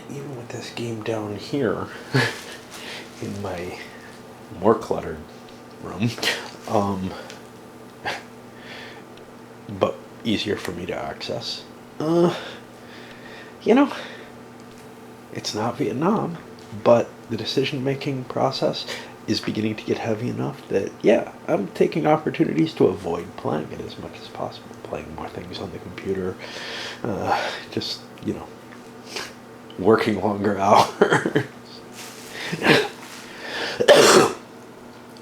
even with this game down here in my more cluttered room, but easier for me to access. You know, it's not Vietnam, but the decision-making process is beginning to get heavy enough that, yeah, I'm taking opportunities to avoid playing it as much as possible. Playing more things on the computer, just, you know, working longer hours,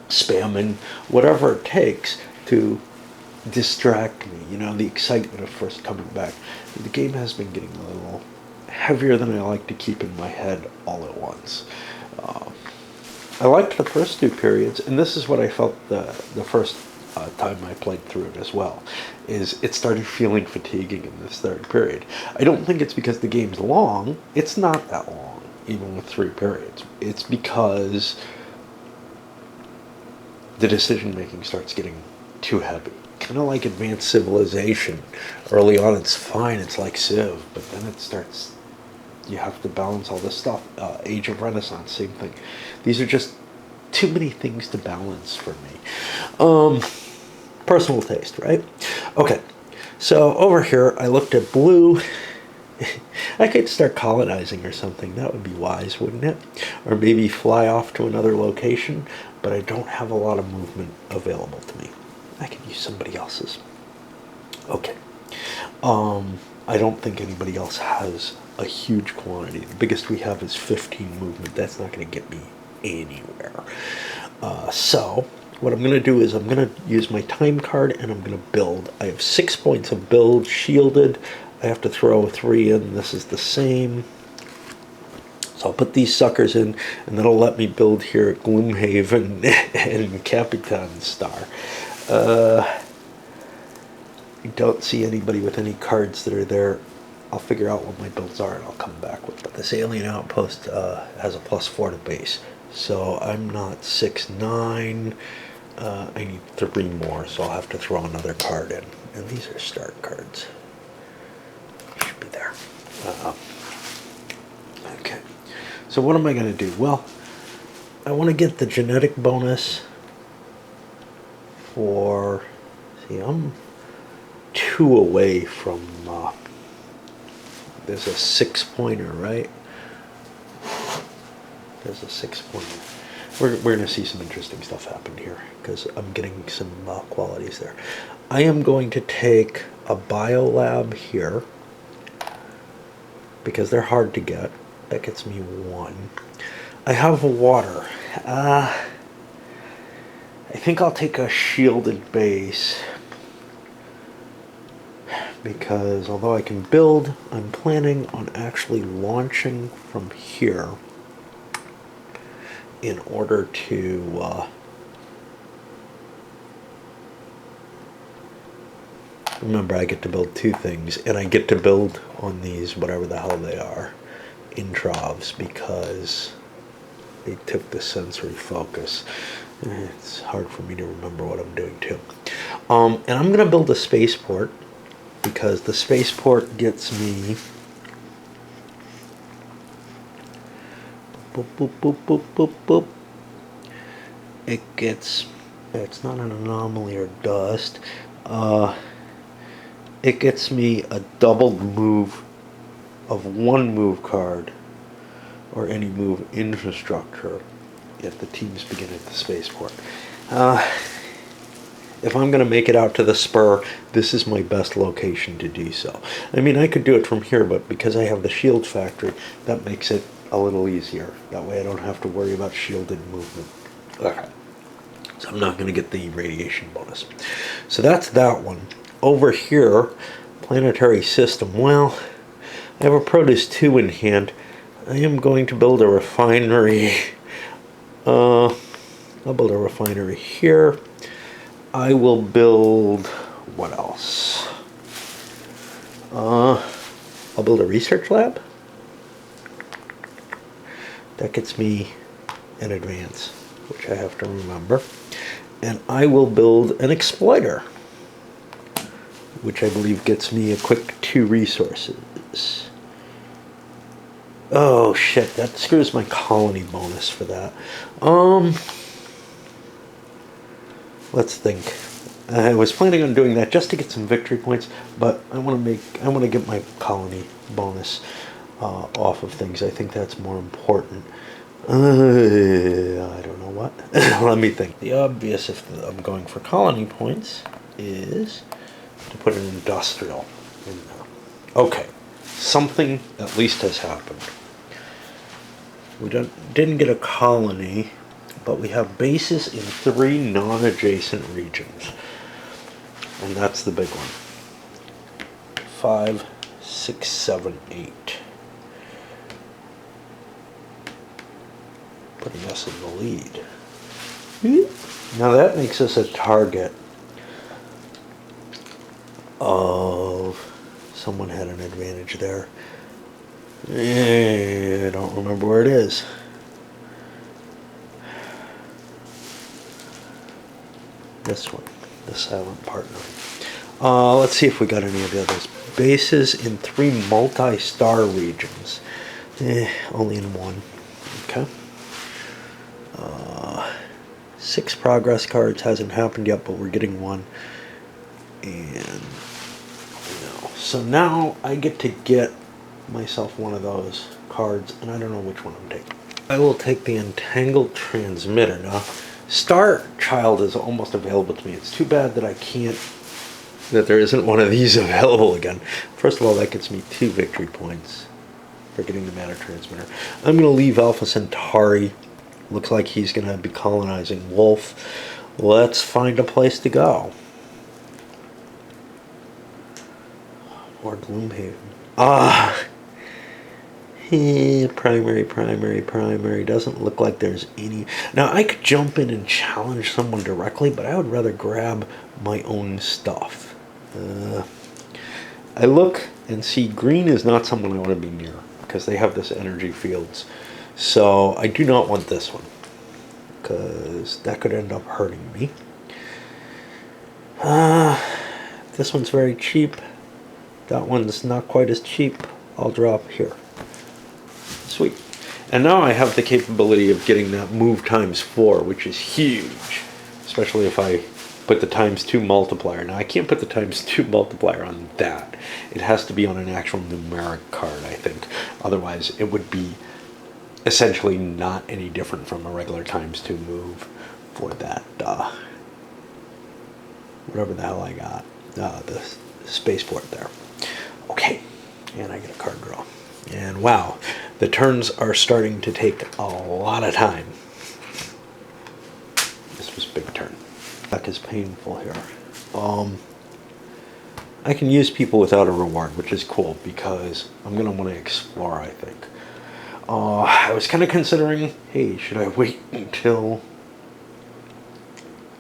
spamming, whatever it takes to distract me, you know, the excitement of first coming back. The game has been getting a little heavier than I like to keep in my head all at once. I liked the first two periods, and this is what I felt the first time I played through it as well, is it started feeling fatiguing in this third period. I don't think it's because the game's long. It's not that long, even with 3 periods. It's because the decision-making starts getting too heavy. Kind of like Advanced Civilization. Early on it's fine, it's like Civ, but then it starts, you have to balance all this stuff. Age of Renaissance, same thing. These are just too many things to balance for me. Personal taste, right? Okay, so over here I looked at blue. I could start colonizing or something. That would be wise, wouldn't it? Or maybe fly off to another location, but I don't have a lot of movement available to me. I could use somebody else's. Okay. I don't think anybody else has a huge quantity. The biggest we have is 15 movement. That's not going to get me anywhere. So what I'm going to do is I'm going to use my time card and I'm going to build. I have 6 points of build shielded. I have to throw 3 in. This is the same. So I'll put these suckers in, and that'll let me build here at Gloomhaven and Capitan Star. I don't see anybody with any cards that are there. I'll figure out what my builds are and I'll come back with them. This alien outpost has a +4 to base. So I'm not 6/9. I need 3 more, so I'll have to throw another card in. And these are start cards. Should be there. Okay. So what am I going to do? Well, I want to get the genetic bonus for... See, I'm 2 away from... there's a 6-pointer, right? There's a 6-pointer. We're going to see some interesting stuff happen here because I'm getting some qualities there. I am going to take a biolab here because they're hard to get. That gets me 1. I have water. I think I'll take a shielded base because although I can build, I'm planning on actually launching from here in order to remember I get to build 2 things, and I get to build on these whatever the hell they are introvs because they took the sensory focus. It's hard for me to remember what I'm doing too. And I'm going to build a spaceport because the spaceport gets me boop, boop, boop, boop, boop, boop. It gets, it's not an anomaly or dust. It gets me a doubled move of 1 move card or any move infrastructure if the teams begin at the spaceport. If I'm going to make it out to the spur, this is my best location to do so. I mean, I could do it from here, but because I have the shield factory, that makes it a little easier. That way I don't have to worry about shielded movement. Okay. So I'm not going to get the radiation bonus. So that's that one. Over here, planetary system. Well, I have a Produce 2 in hand. I am going to build a refinery. I'll build a refinery here. I will build, what else? I'll build a research lab. That gets me an advance, which I have to remember. And I will build an exploiter, which I believe gets me a quick 2 resources. Oh shit, that screws my colony bonus for that. Let's think. I was planning on doing that just to get some victory points, but I want to get my colony bonus off of things. I think that's more important. I don't know what. Let me think. The obvious, if I'm going for colony points, is to put an industrial in there. Okay, something at least has happened. We didn't get a colony, but we have bases in 3 non-adjacent regions. And that's the big one. 5, 6, 7, 8. Putting us in the lead. Now that makes us a target of... Someone had an advantage there. I don't remember where it is. This one, the silent partner. Let's see if we got any of the others. Bases in 3 multi-star regions. Only in 1. Okay. 6 progress cards. Hasn't happened yet, but we're getting 1. And so now I get to get myself one of those cards, and I don't know which one I'm taking. I will take the Entangled Transmitter. Now, Star Child is almost available to me. It's too bad that that there isn't one of these available again. First of all, that gets me 2 victory points for getting the Matter Transmitter. I'm going to leave Alpha Centauri. Looks like he's going to be colonizing Wolf. Let's find a place to go. Or Gloomhaven. Primary. Doesn't look like there's any. Now, I could jump in and challenge someone directly, but I would rather grab my own stuff. I look and see green is not someone I want to be near, because they have this energy fields. So, I do not want this one, because that could end up hurting me. This one's very cheap. That one's not quite as cheap. I'll drop here. Sweet. And now I have the capability of getting that move times 4, which is huge. Especially if I put the times 2 multiplier. Now I can't put the times 2 multiplier on that. It has to be on an actual numeric card, I think. Otherwise it would be essentially not any different from a regular times 2 move for that, whatever the hell I got. The spaceport there. Okay, and I get a card draw. And wow, the turns are starting to take a lot of time. This was a big turn. That is painful here. I can use people without a reward, which is cool, because I'm going to want to explore, I think. I was kind of considering, hey, should I wait until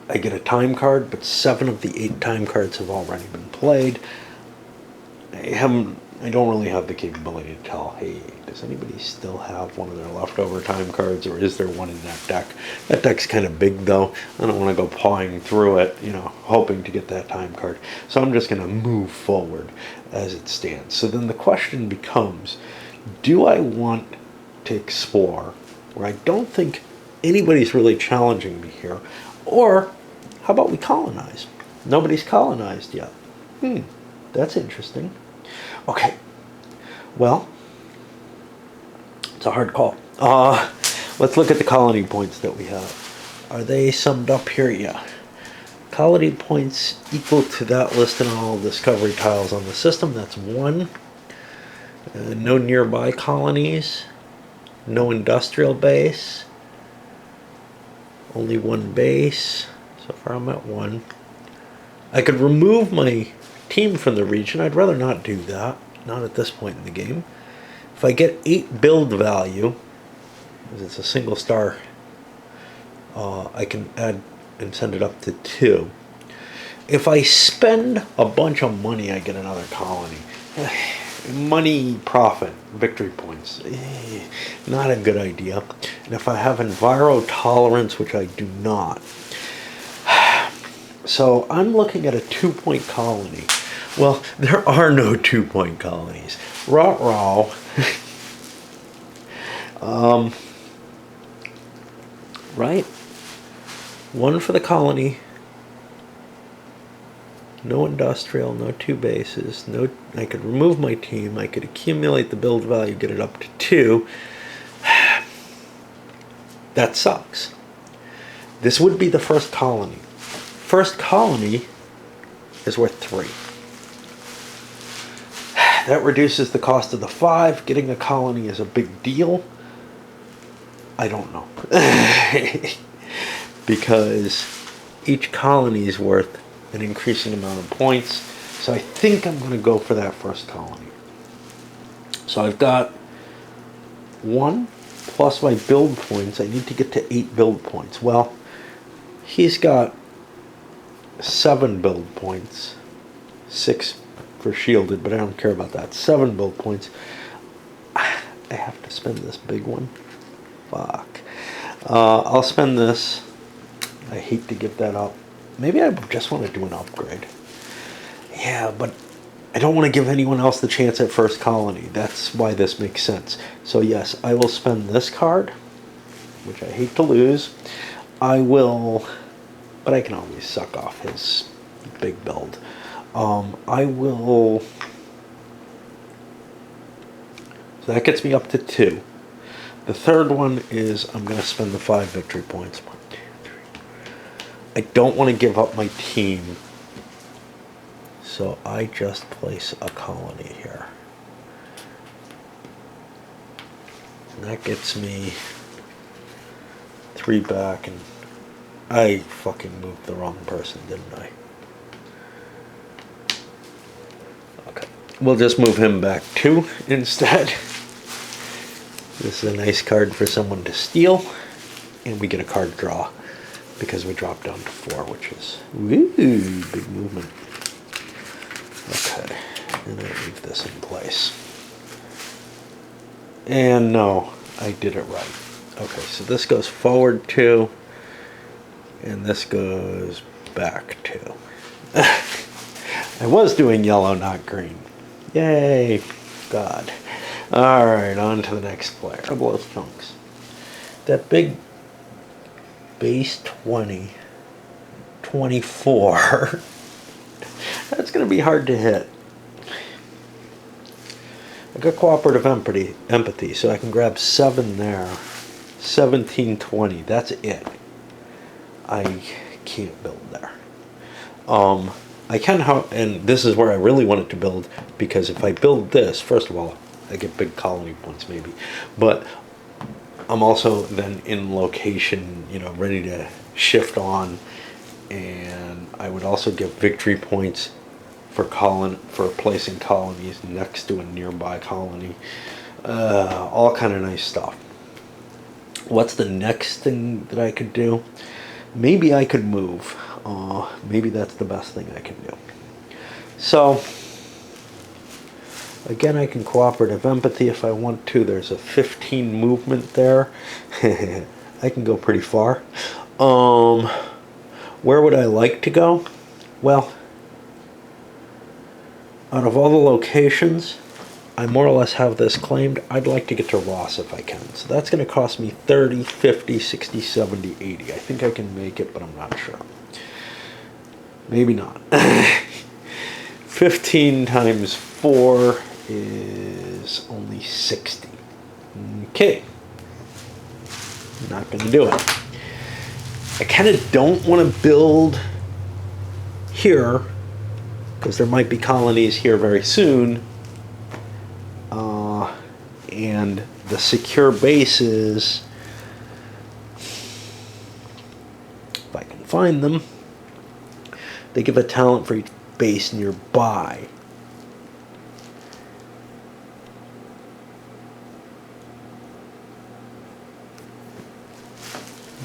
I get a time card? But 7 of the 8 time cards have already been played. I don't really have the capability to tell, hey, does anybody still have one of their leftover time cards, or is there one in that deck? That deck's kind of big, though. I don't want to go pawing through it, hoping to get that time card. So I'm just going to move forward as it stands. So then the question becomes, do I want to explore, where I don't think anybody's really challenging me here, or how about we colonize? Nobody's colonized yet. That's interesting. Okay, well, it's a hard call. Let's look at the colony points that we have. Are they summed up here? Yeah. Colony points equal to that listed on all discovery tiles on the system. That's 1. No nearby colonies. No industrial base. Only 1 base. So far I'm at 1. I could remove my team from the region. I'd rather not do that. Not at this point in the game. If I get 8 build value, because it's a single star, I can add and send it up to 2. If I spend a bunch of money, I get another colony. Money, profit, victory points. Not a good idea. And if I have enviro tolerance, which I do not. So I'm looking at a 2-point colony. Well, there are no 2-point colonies. Ruh-roh. Right? One for the colony. No industrial, no 2 bases. No, I could remove my team. I could accumulate the build value, get it up to 2. That sucks. This would be the first colony. First colony is worth 3. That reduces the cost of the 5. Getting a colony is a big deal. I don't know. Because each colony is worth an increasing amount of points. So I think I'm going to go for that first colony. So I've got 1 plus my build points. I need to get to 8 build points. Well, he's got 7 build points. 6 for shielded, but I don't care about that. 7 build points. I have to spend this big one. Fuck. I'll spend this. I hate to give that up. Maybe I just want to do an upgrade. Yeah, but I don't want to give anyone else the chance at first colony. That's why this makes sense. So yes, I will spend this card, which I hate to lose. I will, but I can always suck off his big build. I will, so that gets me up to 2. The third one is I'm going to spend the 5 victory points. 1, 2, 3. I don't want to give up my team, so I just place a colony here. And that gets me 3 back, and I fucking moved the wrong person, didn't I? Okay, we'll just move him back 2 instead. This is a nice card for someone to steal, and we get a card draw because we drop down to 4, which is woo, big movement. Okay, and I leave this in place. And no, I did it right. Okay, so this goes forward 2, and this goes back 2. I was doing yellow, not green. Yay, God. Alright, on to the next player. Couple of chunks. That big base 20, 24. That's going to be hard to hit. I got cooperative empathy, so I can grab 7 there. 17, 20. That's it. I can't build there. I can, and this is where I really wanted to build, because if I build this, first of all, I get big colony points maybe, but I'm also then in location, you know, ready to shift on, and I would also get victory points for placing colonies next to a nearby colony. All kind of nice stuff. What's the next thing that I could do? Maybe I could move. Maybe that's the best thing I can do. So again, I can cooperative empathy if I want to. There's a 15 movement there. I can go pretty far. Where would I like to go? Well, out of all the locations, I more or less have this claimed. I'd like to get to Ross if I can. So that's going to cost me 30, 50, 60, 70, 80. I think I can make it, but I'm not sure. Maybe not. 15 times 4 is only 60. Okay. Not going to do it. I kind of don't want to build here, because there might be colonies here very soon. And the secure bases, if I can find them, they give a talent for each base nearby.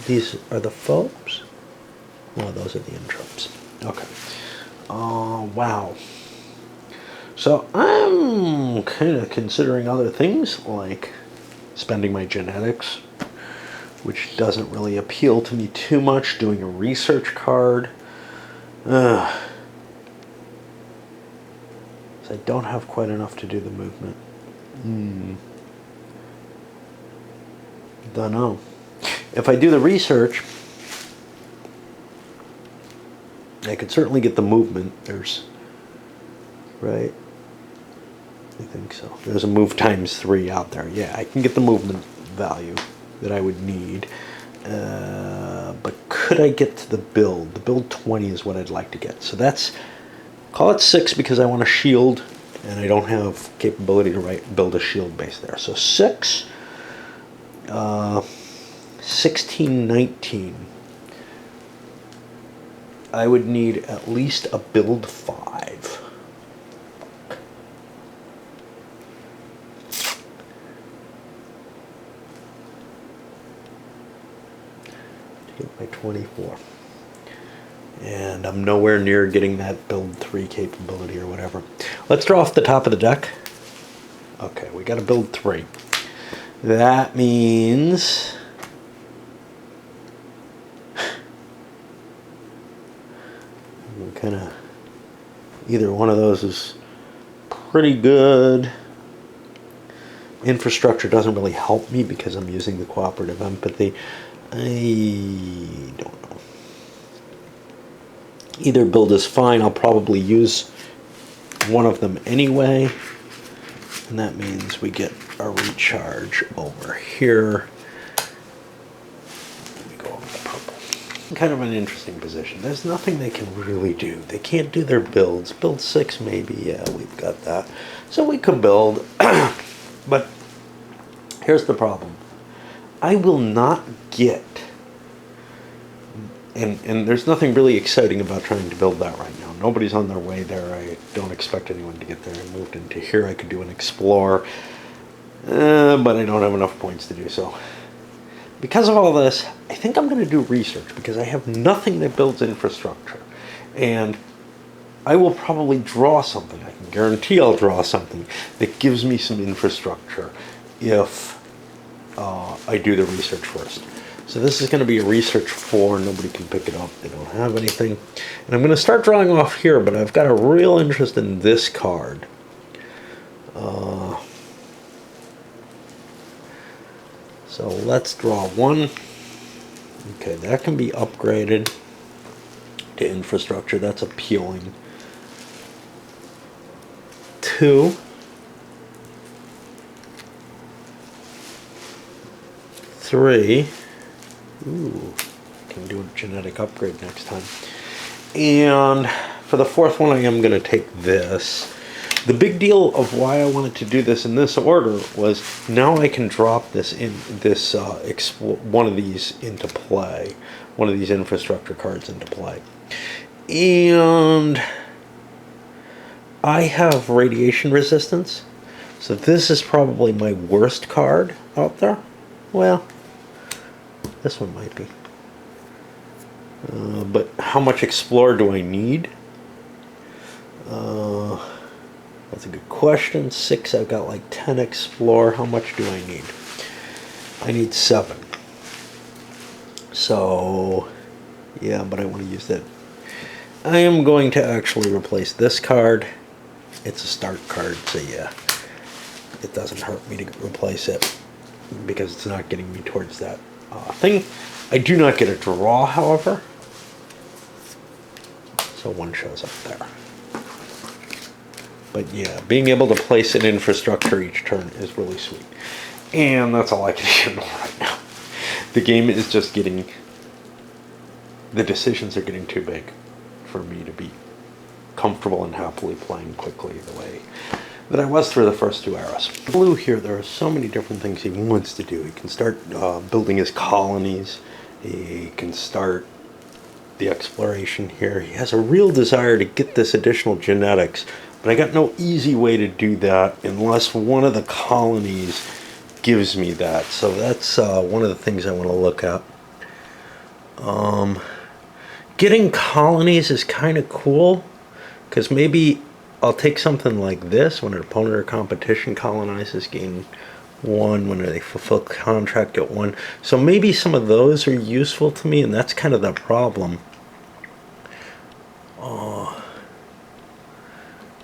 These are the phobes? No, those are the intropes. Okay. Wow. So I'm kind of considering other things, like spending my genetics, which doesn't really appeal to me too much, doing a research card. So I don't have quite enough to do the movement. Don't know. If I do the research, I could certainly get the movement. There's, right? I think so. There's a move times 3 out there. Yeah, I can get the movement value that I would need. But could I get to the build? The build 20 is what I'd like to get. So that's, call it 6 because I want a shield and I don't have capability to build a shield base there. So 6, 16, 19. I would need at least a build 5. My 24, and I'm nowhere near getting that build 3 capability or whatever. Let's draw off the top of the deck. Okay, we got a build 3. That means kind of either one of those is pretty good. Infrastructure doesn't really help me because I'm using the cooperative empathy. I don't know. Either build is fine. I'll probably use one of them anyway. And that means we get a recharge over here. Let me go over the purple. Kind of an interesting position. There's nothing they can really do. They can't do their builds. Build 6 maybe. Yeah, we've got that. So we could build. But here's the problem. I will not get, and there's nothing really exciting about trying to build that right now. Nobody's on their way there. I don't expect anyone to get there. I moved into here. I could do an explore, but I don't have enough points to do so. Because of all this, I think I'm going to do research because I have nothing that builds infrastructure. And I will probably draw something. I can guarantee I'll draw something that gives me some infrastructure if I do the research first. So this is going to be a research 4. Nobody can pick it up. They don't have anything. And I'm going to start drawing off here, but I've got a real interest in this card. So let's draw 1. Okay, that can be upgraded to infrastructure. That's appealing. 2. 3. Ooh, can do a genetic upgrade next time. And for the 4th one, I am going to take this. The big deal of why I wanted to do this in this order was now I can drop this in this one of these into play, one of these infrastructure cards into play. And I have radiation resistance, so this is probably my worst card out there. Well, this one might be. But how much Explore do I need? That's a good question. 6, I've got like 10 Explore. How much do I need? I need 7. So, yeah, but I want to use that. I am going to actually replace this card. It's a start card, so yeah. It doesn't hurt me to replace it because it's not getting me towards that thing. I do not get a draw, however. So 1 shows up there. But yeah, being able to place an infrastructure each turn is really sweet. And that's all I can handle right now. The game is just getting... The decisions are getting too big for me to be comfortable and happily playing quickly the way that I was through the first 2 eras. Blue here, there are so many different things he wants to do. He can start building his colonies. He can start the exploration here. He has a real desire to get this additional genetics, but I got no easy way to do that unless one of the colonies gives me that. So that's one of the things I want to look at. Getting colonies is kind of cool, because maybe I'll take something like this. When an opponent or competition colonizes, gain 1. When they fulfill contract, get 1. So maybe some of those are useful to me, and that's kind of the problem.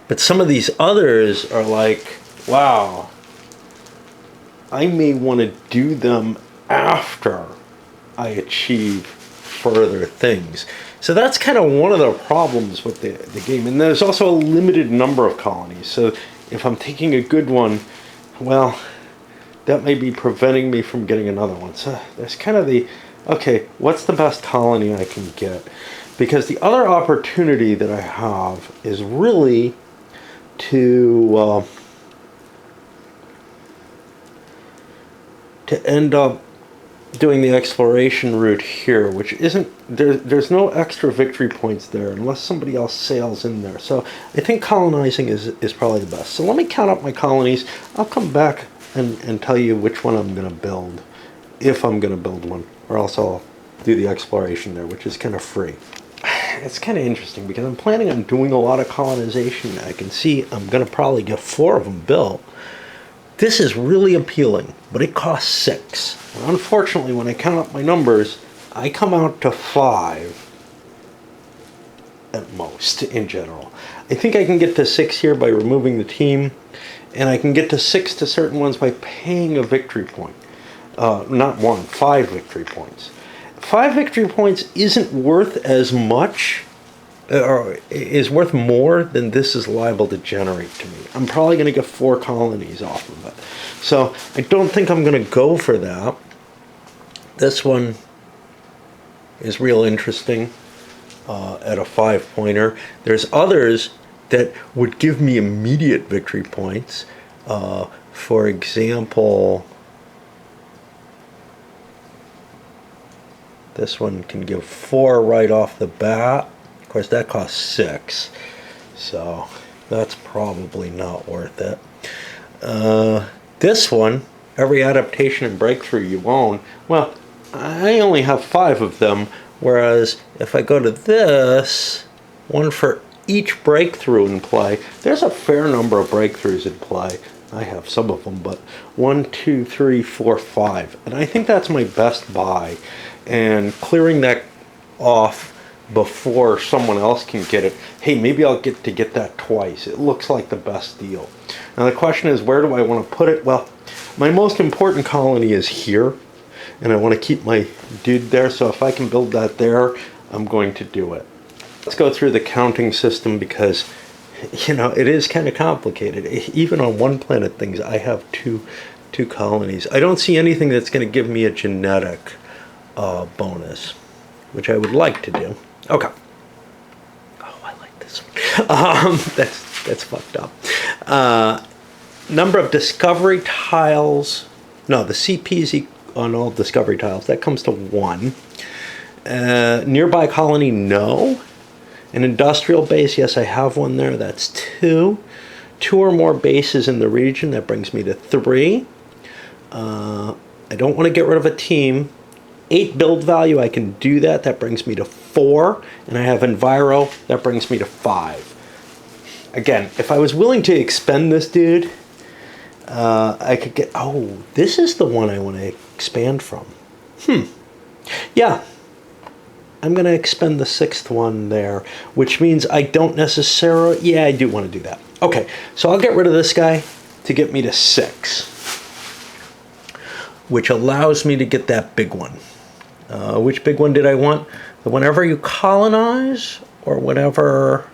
But some of these others are like, wow, I may want to do them after I achieve further things. So that's kind of one of the problems with the game. And there's also a limited number of colonies. So if I'm taking a good one, well, that may be preventing me from getting another one. So there's kind of the, okay, what's the best colony I can get? Because the other opportunity that I have is really to end up doing the exploration route here, which isn't, there's no extra victory points there unless somebody else sails in there. So I think colonizing is probably the best. So let me count up my colonies. I'll come back and tell you which one I'm going to build, if I'm going to build one, or else I'll do the exploration there, which is kind of free. It's kind of interesting because I'm planning on doing a lot of colonization. I can see I'm going to probably get 4 of them built. This is really appealing, but it costs 6. And unfortunately, when I count up my numbers, I come out to 5 at most in general. I think I can get to 6 here by removing the team, and I can get to 6 to certain ones by paying a victory point. Not 1, 5 victory points. 5 victory points isn't worth as much, or is worth more than this is liable to generate to me. I'm probably going to get 4 colonies off of it. So I don't think I'm going to go for that. This one is real interesting at a 5-pointer. There's others that would give me immediate victory points. For example, this one can give 4 right off the bat. Of course, that costs 6, so that's probably not worth it. This one, every adaptation and breakthrough you own, well, I only have 5 of them, whereas if I go to this, 1 for each breakthrough in play, there's a fair number of breakthroughs in play. I have some of them, but 1, 2, 3, 4, 5. And I think that's my best buy. And clearing that off before someone else can get it, hey, maybe I'll get to get that twice. It looks like the best deal. Now the question is, where do I want to put it? Well, my most important colony is here, and I want to keep my dude there, so if I can build that there, I'm going to do it. Let's go through the counting system because, you know, it is kind of complicated. Even on one planet things, I have two colonies. I don't see anything that's going to give me a genetic bonus, which I would like to do. Okay. Oh, I like this one. That's fucked up. Number of discovery tiles. No, the CPs on all discovery tiles, that comes to 1. Nearby colony, no. An industrial base, yes, I have one there. That's 2. 2 or more bases in the region, that brings me to 3. I don't want to get rid of a team. 8 build value, I can do that. That brings me to 4. And I have Enviro, that brings me to 5. Again, if I was willing to expend this dude, I could get, oh, this is the one I want to expand from. Yeah. I'm going to expend the 6th one there, which means I don't necessarily, yeah, I do want to do that. Okay, so I'll get rid of this guy to get me to 6, which allows me to get that big one. Which big one did I want? The whenever you colonize, or whenever,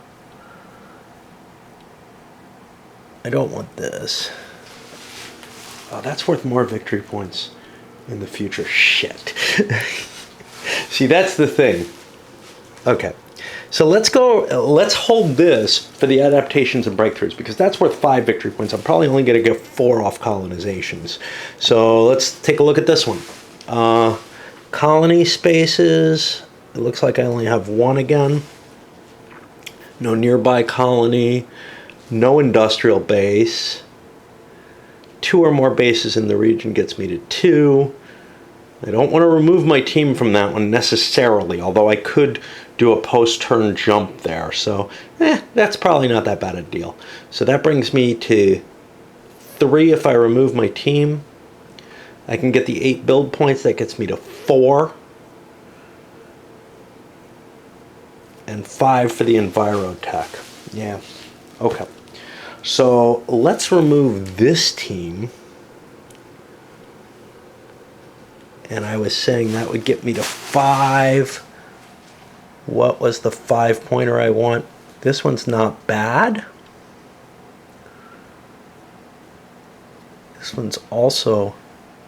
I don't want this. Oh, that's worth more victory points in the future. Shit. See, that's the thing. Okay, so let's hold this for the adaptations and breakthroughs, because that's worth 5 victory points. I'm probably only going to get 4 off colonizations. So let's take a look at this one. Colony spaces, it looks like I only have 1 again. No nearby colony, no industrial base. 2 or more bases in the region gets me to 2. I don't want to remove my team from that one necessarily, although I could do a post-turn jump there. So, that's probably not that bad a deal. So that brings me to 3 if I remove my team. I can get the 8 build points. That gets me to 4. And 5 for the Envirotech. Yeah, okay. So let's remove this team. And I was saying that would get me to 5. What was the 5-pointer I want? This one's not bad. This one's also,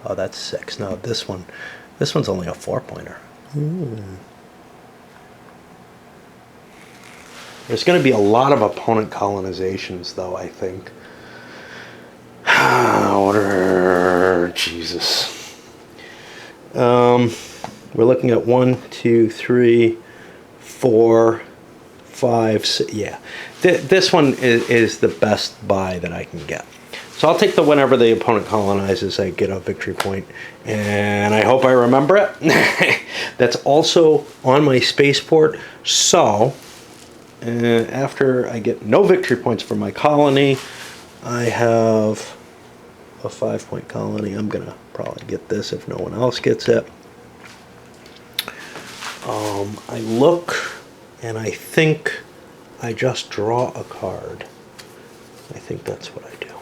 oh, that's 6. No, this one's only a 4-pointer. There's going to be a lot of opponent colonizations, though, I think. Jesus. We're looking at 1, 2, 3, 4, 5, 6. Yeah. This one is the best buy that I can get. So I'll take the whenever the opponent colonizes, I get a victory point. And I hope I remember it. That's also on my spaceport. So after I get no victory points for my colony, I have a 5-point colony. I'm going to probably get this if no one else gets it. I look and I think I just draw a card. I think that's what I do.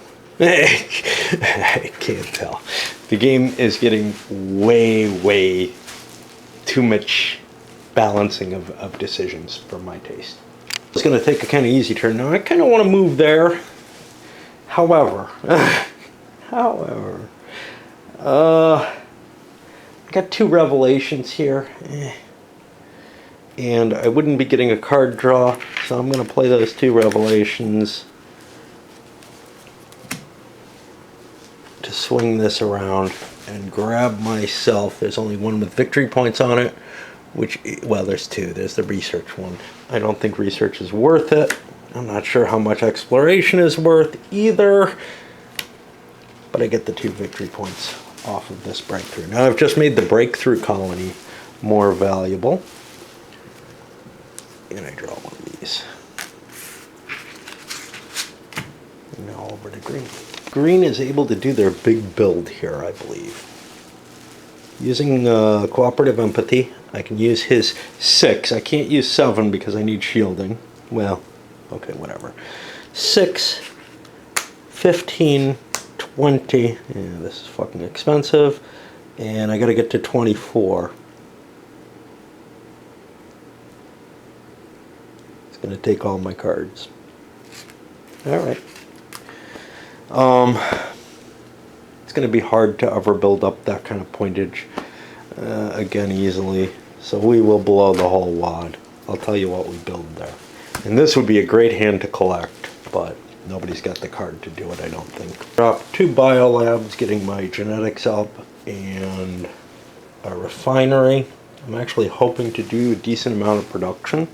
I can't tell. The game is getting way too much balancing of decisions for my taste. It's going to take a kind of easy turn. Now I kind of want to move there. However, I got 2 revelations here. And I wouldn't be getting a card draw, so I'm going to play those 2 revelations to swing this around and grab myself. There's only one with victory points on it, which, well, there's 2. There's the research one. I don't think research is worth it. I'm not sure how much exploration is worth either, but I get the 2 victory points off of this breakthrough. Now I've just made the breakthrough colony more valuable. And I draw one of these. And now over to green. Green is able to do their big build here, I believe. Using cooperative empathy, I can use his 6. I can't use 7 because I need shielding. Well, okay, whatever. 6, 15, 20. Yeah, this is fucking expensive. And I gotta get to 24. Going to take all my cards. All right. It's going to be hard to ever build up that kind of pointage again easily, so we will blow the whole wad. I'll tell you what we build there. And this would be a great hand to collect, but nobody's got the card to do it, I don't think. Drop 2 biolabs, getting my genetics up, and a refinery. I'm actually hoping to do a decent amount of production.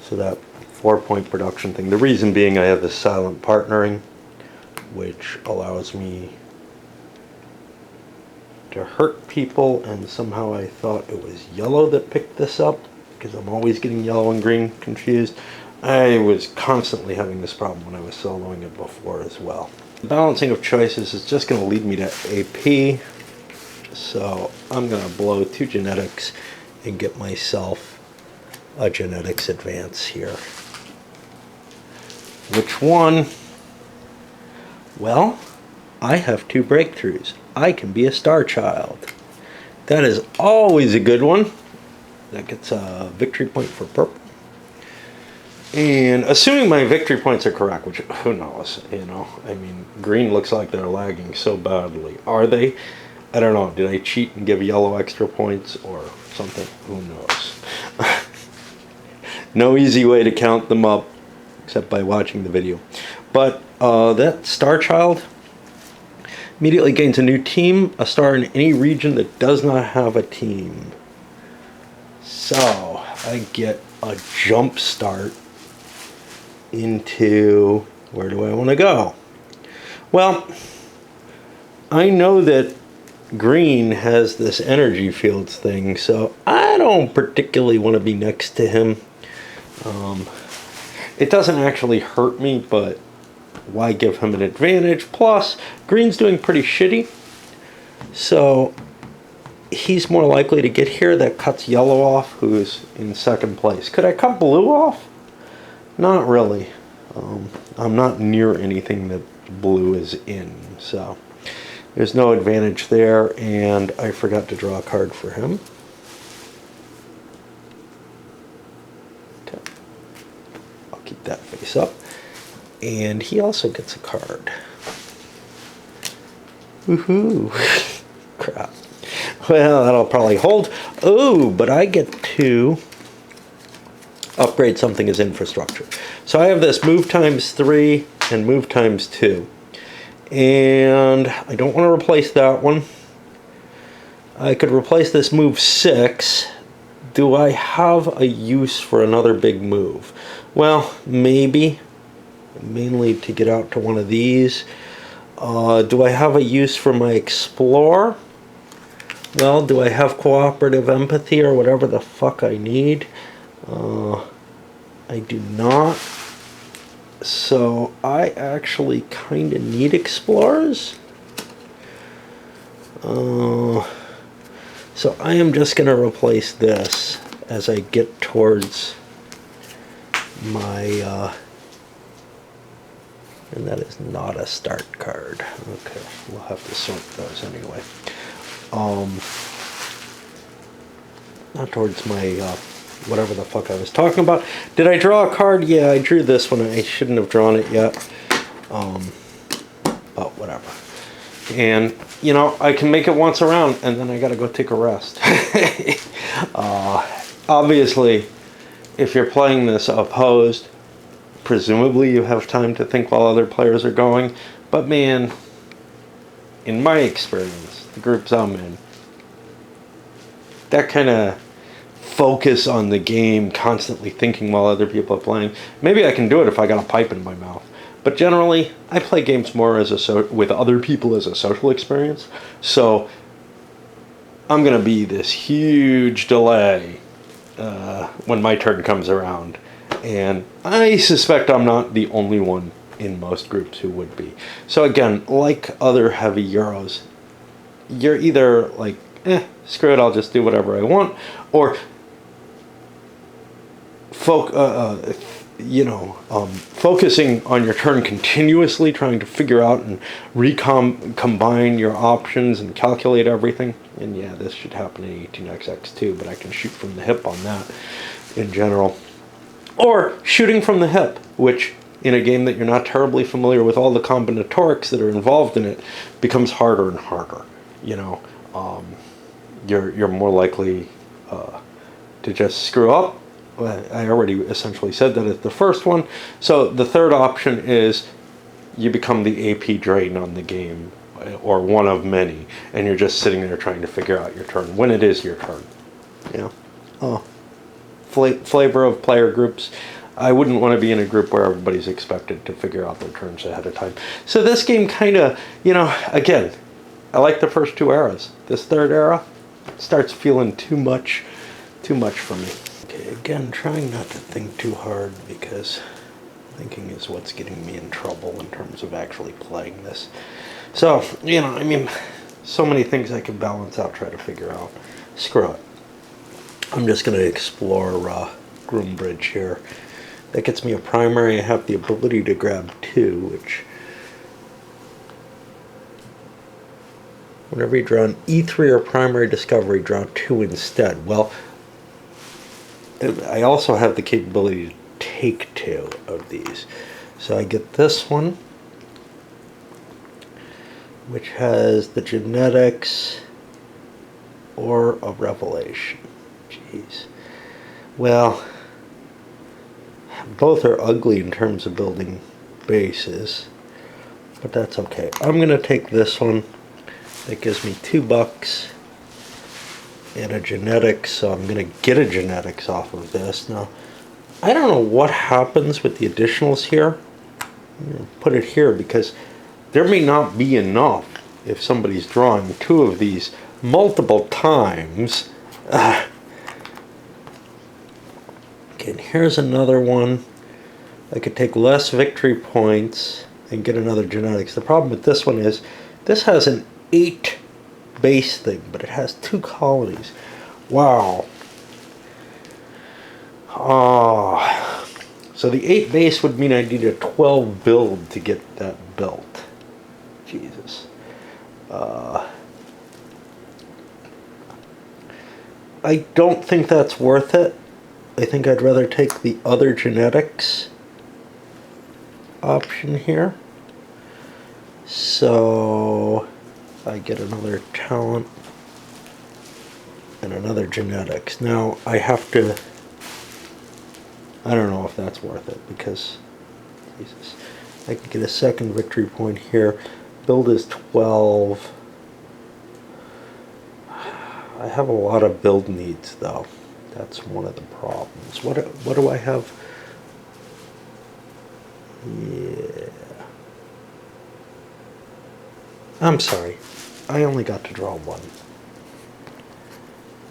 So that 4-point production thing. The reason being I have this silent partnering, which allows me to hurt people, and somehow I thought it was yellow that picked this up, because I'm always getting yellow and green confused. I was constantly having this problem when I was soloing it before as well. The balancing of choices is just going to lead me to AP, so I'm going to blow 2 genetics and get myself a genetics advance here. Which one? Well, I have 2 breakthroughs. I can be a star child. That is always a good one. That gets a victory point for purple. And assuming my victory points are correct, which who knows, you know, I mean, green looks like they're lagging so badly. Are they? I don't know. Did I cheat and give yellow extra points or something? Who knows? No easy way to count them up except by watching the video. But that star child immediately gains a new team, a star in any region that does not have a team. So I get a jump start into, where do I want to go? Well, I know that green has this energy fields thing, so I don't particularly want to be next to him. It doesn't actually hurt me, but why give him an advantage? Plus, green's doing pretty shitty, so he's more likely to get here. That cuts yellow off, who's in second place. Could I cut blue off? Not really. I'm not near anything that blue is in, so There's no advantage there, and I forgot to draw a card for him. Okay. I'll keep that face up. And he also gets a card. Woohoo! Crap. Well, that'll probably hold. Oh, but I get to upgrade something as infrastructure. So I have this move ×3 and move ×2. And I don't want to replace that one. I could replace this move 6. Do I have a use for another big move? Well, maybe. Mainly to get out to one of these. Do I have a use for my Explorer? Well, do I have cooperative empathy or whatever the fuck I need? I do not. So I actually kind of need Explorers. So I am just going to replace this as I get towards my... and that is not a start card. Okay, we'll have to sort those anyway. Not towards my whatever the fuck I was talking about. Did I draw a card? Yeah, I drew this one. I shouldn't have drawn it yet. But whatever. And, you know, I can make it once around, and then I gotta go take a rest. Obviously, if you're playing this opposed, presumably you have time to think while other players are going. But man, in my experience, the groups I'm in, that kind of focus on the game, constantly thinking while other people are playing, maybe I can do it if I got a pipe in my mouth. But generally, I play games more as with other people as a social experience. So I'm going to be this huge delay when my turn comes around. And I suspect I'm not the only one in most groups who would be. So again, like other heavy Euros, you're either like, screw it, I'll just do whatever I want, or focusing on your turn continuously, trying to figure out and combine your options and calculate everything. And yeah, this should happen in 18XX too, but I can shoot from the hip on that in general. Or shooting from the hip, which in a game that you're not terribly familiar with all the combinatorics that are involved in it, becomes harder and harder. You know, you're more likely to just screw up. I already essentially said that at the first one. So the third option is you become the AP drain on the game, or one of many, and you're just sitting there trying to figure out your turn when it is your turn. You know, flavor of player groups. I wouldn't want to be in a group where everybody's expected to figure out their turns ahead of time. So this game kind of, you know, again, I like the first two eras. This third era starts feeling too much for me. Okay, again, trying not to think too hard, because thinking is what's getting me in trouble in terms of actually playing this. So, you know, I mean, so many things I can balance out, try to figure out. Screw it. I'm just going to explore Groombridge here. That gets me a primary. I have the ability to grab 2, which... whenever you draw an E3 or primary discovery, draw 2 instead. Well, I also have the capability to take 2 of these. So I get this one, which has the genetics or a revelation. Jeez. Well, both are ugly in terms of building bases, but that's okay. I'm going to take this one. That gives me $2 and a genetics, so I'm going to get a genetics off of this. Now, I don't know what happens with the additionals here. I'm going to put it here because there may not be enough if somebody's drawing 2 of these multiple times. Okay, and here's another one. I could take less victory points and get another genetics. The problem with this one is this has an 8 base thing, but it has 2 colonies. Wow. So the 8 base would mean I need a 12 build to get that built. Jesus. I don't think that's worth it. I think I'd rather take the other genetics option here. So I get another talent and another genetics. Now I have to, I don't know if that's worth it because, Jesus, I could get a second victory point here. Build is 12. I have a lot of build needs though. That's one of the problems. What do I have? Yeah. I'm sorry. I only got to draw one.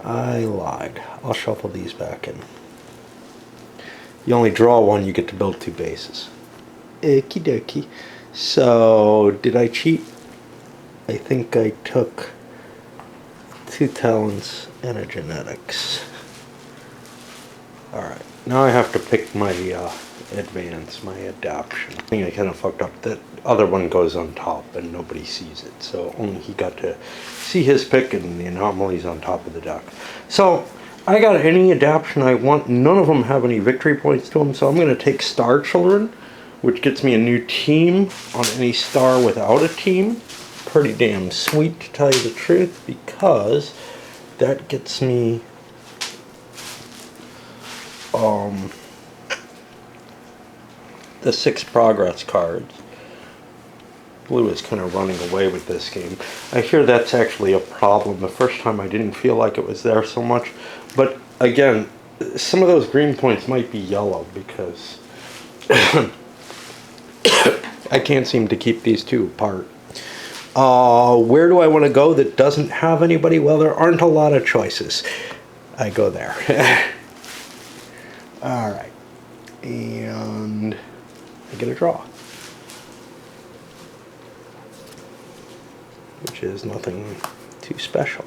I lied. I'll shuffle these back in. You only draw one, you get to build 2 bases. Okie dokie. So, did I cheat? I think I took 2 talents and a genetics. Alright, now I have to pick my advance, my adaption. I think I kind of fucked up. That other one goes on top and nobody sees it. So only he got to see his pick and the anomalies on top of the deck. So I got any adaption I want. None of them have any victory points to them. So I'm going to take Star Children, which gets me a new team on any star without a team. Pretty damn sweet, to tell you the truth, because that gets me the 6 progress cards. Blue is kind of running away with this game. I hear that's actually a problem. The first time I didn't feel like it was there so much, but again, some of those green points might be yellow because I can't seem to keep these two apart. Where do I want to go that doesn't have anybody? Well, there aren't a lot of choices. I go there. Alright. And I get a draw. Which is nothing too special.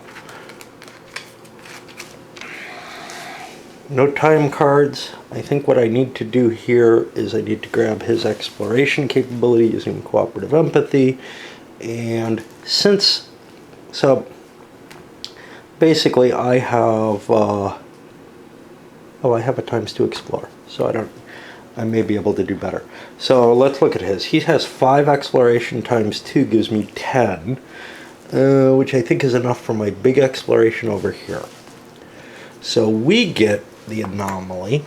No time cards. I think what I need to do here is I need to grab his exploration capability using cooperative empathy. And since, so basically I have, I have a ×2 explore, so I may be able to do better. So let's look at his. He has 5 exploration ×2 gives me 10, which I think is enough for my big exploration over here. So we get the anomaly,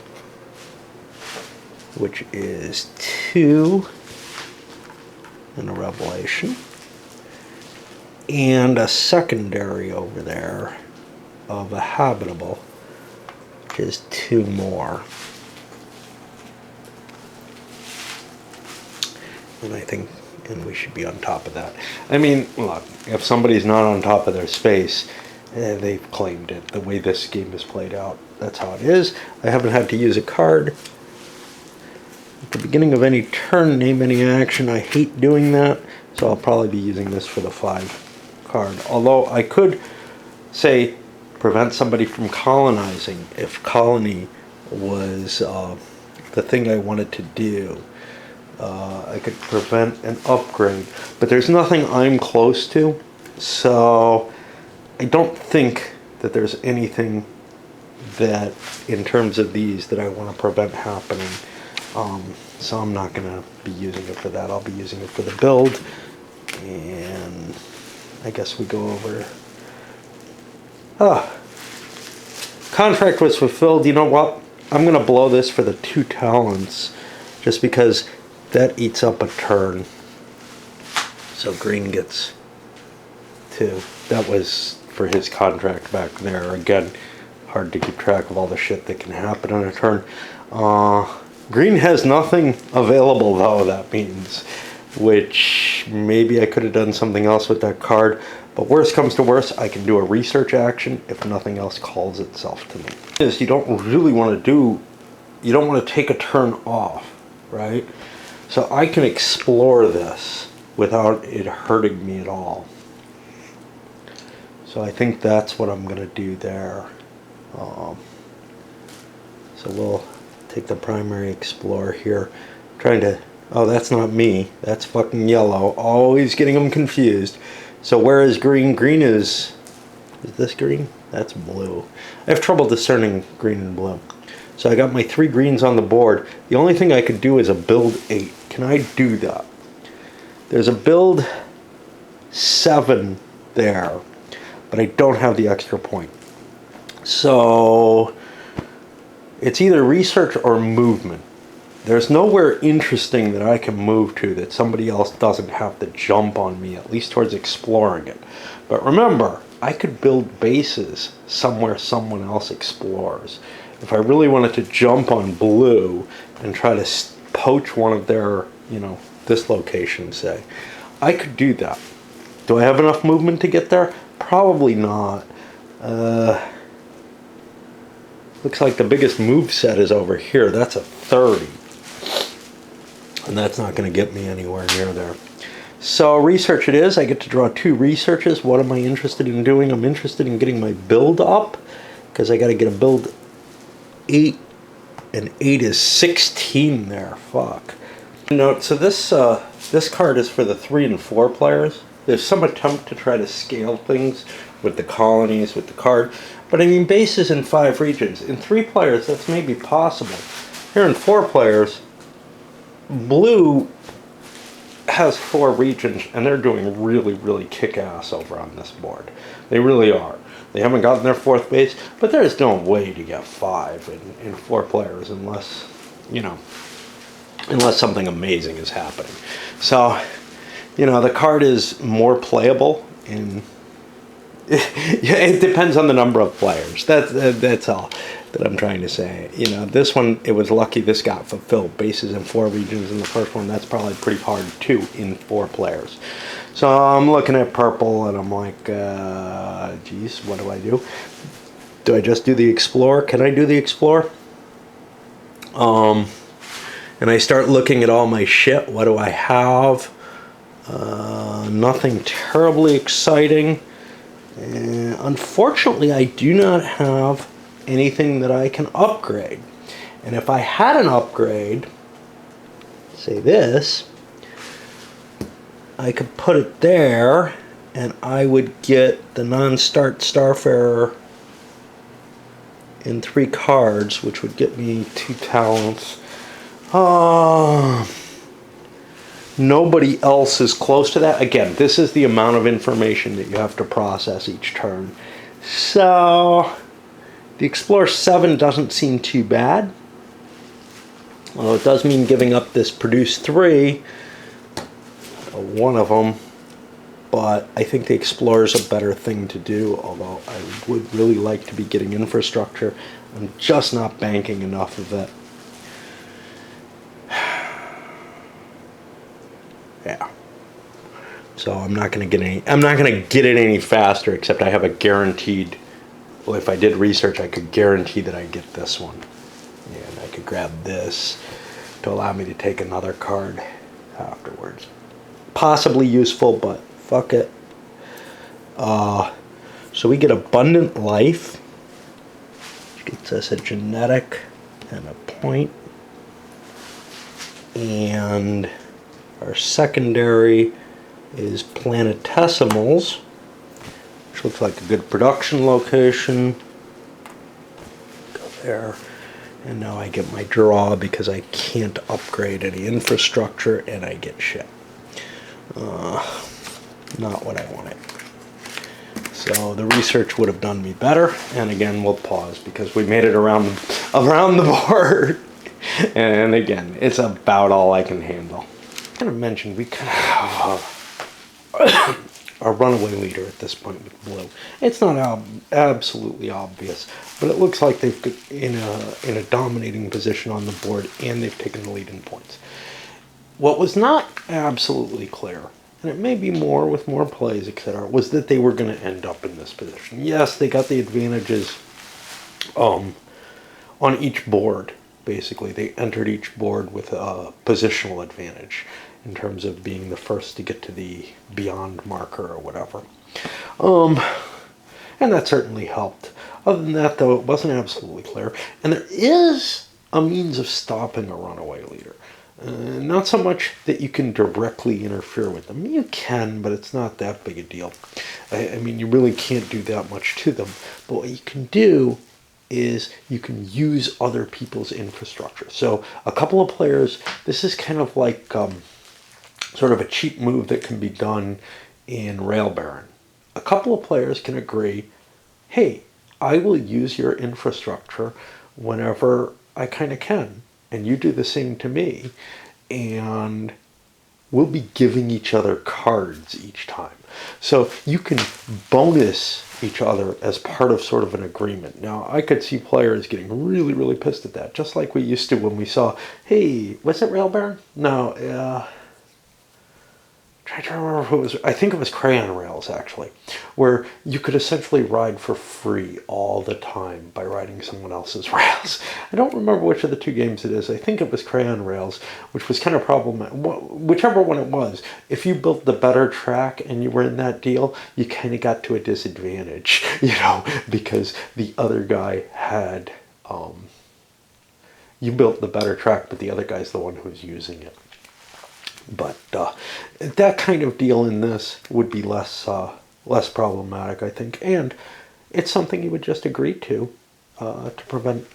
which is 2 and a revelation, and a secondary over there of a habitable, which is 2 more. And I think, and we should be on top of that. I mean, look, if somebody's not on top of their space, they've claimed it. The way this game is played out, that's how it is. I haven't had to use a card. At the beginning of any turn, name any action. I hate doing that, so I'll probably be using this for the 5 card. Although I could say prevent somebody from colonizing if colony was the thing I wanted to do. I could prevent an upgrade, but there's nothing I'm close to, so I don't think that there's anything that, in terms of these, that I want to prevent happening. So I'm not going to be using it for that. I'll be using it for the build, and I guess we go over. Contract was fulfilled. You know what? I'm going to blow this for the 2 talents, just because that eats up a turn. So green gets 2. That was for his contract back there. Again, hard to keep track of all the shit that can happen on a turn. Green has nothing available though, that means, which maybe I could have done something else with that card, but worst comes to worst, I can do a research action if nothing else calls itself to me. You don't really want to do, you don't want to take a turn off, right? So I can explore this without it hurting me at all. So I think that's what I'm going to do there. So we'll take the primary explorer here. Trying to, oh, that's not me. That's fucking yellow. Always getting them confused. So where is green? Green is this green? That's blue. I have trouble discerning green and blue. So I got my 3 greens on the board. The only thing I could do is a build 8. Can I do that? There's a build 7 there, but I don't have the extra point. So it's either research or movement. There's nowhere interesting that I can move to that somebody else doesn't have to jump on me, at least towards exploring it. But remember, I could build bases somewhere someone else explores. If I really wanted to jump on blue and try to poach one of their, this location, say, I could do that. Do I have enough movement to get there? Probably not. Looks like the biggest move set is over here. That's a 30. And that's not going to get me anywhere near there. So research it is. I get to draw 2 researches. What am I interested in doing? I'm interested in getting my build up, because I got to get a build 8, and 8 is 16 there. Fuck. Note, so this card is for the 3 and 4 players. There's some attempt to try to scale things with the colonies, with the card. But I mean, bases in 5 regions. In 3 players, that's maybe possible. Here in 4 players, blue has 4 regions, and they're doing really, really kick-ass over on this board. They really are. They haven't gotten their 4th base, but there's no way to get 5 in 4 players unless, unless something amazing is happening. So, the card is more playable in... Yeah, it depends on the number of players. That's all that I'm trying to say. This one, it was lucky this got fulfilled. Bases in 4 regions in the first one. That's probably pretty hard too in 4 players. So I'm looking at purple and I'm like, geez, what do I do? Do I just do the Explorer? Can I do the Explorer? And I start looking at all my shit. What do I have? Nothing terribly exciting. Unfortunately, I do not have anything that I can upgrade. And if I had an upgrade, say this, I could put it there, and I would get the non-start Starfarer in 3 cards, which would get me 2 talents. Nobody else is close to that. Again, this is the amount of information that you have to process each turn. So, the Explorer 7 doesn't seem too bad. Although it does mean giving up this Produce 3, one of them. But I think the Explorer is a better thing to do, although I would really like to be getting infrastructure. I'm just not banking enough of it. Yeah. So I'm not going to get any. I'm not going to get it any faster. Except I have a guaranteed. Well, if I did research, I could guarantee that I get this one, and I could grab this to allow me to take another card afterwards. Possibly useful, but fuck it. So we get Abundant Life, which gets us a genetic and a point, and our secondary is Planetesimals, which looks like a good production location. Go there. And now I get my draw because I can't upgrade any infrastructure, and I get shit. Not what I wanted. So the research would have done me better. And again, we'll pause because we made it around the board. And again, it's about all I can handle. I kind of mentioned we kind of have a runaway leader at this point with blue. It's not absolutely obvious, but it looks like they've in a dominating position on the board, and they've taken the lead in points. What was not absolutely clear, and it may be more with more plays, etc., was that they were going to end up in this position. Yes, they got the advantages on each board. Basically, they entered each board with a positional advantage in terms of being the first to get to the beyond marker or whatever. And that certainly helped. Other than that, though, it wasn't absolutely clear. And there is a means of stopping a runaway leader. Not so much that you can directly interfere with them. You can, but it's not that big a deal. I mean, you really can't do that much to them. But what you can do is you can use other people's infrastructure. So a couple of players, this is kind of like sort of a cheap move that can be done in Rail Baron. A couple of players can agree, hey, I will use your infrastructure whenever I kind of can, and you do the same to me, and we'll be giving each other cards each time. So you can bonus each other as part of sort of an agreement. Now, I could see players getting really, really pissed at that, just like we used to when we saw, hey, was it Rail Baron? No, trying to remember who it was. I think it was Crayon Rails, actually, where you could essentially ride for free all the time by riding someone else's rails. I don't remember which of the two games it is. I think it was Crayon Rails, which was kind of problematic. Whichever one it was, if you built the better track and you were in that deal, you kind of got to a disadvantage, because the other guy had, you built the better track, but the other guy's the one who's using it. But that kind of deal in this would be less problematic, I think, and it's something you would just agree to prevent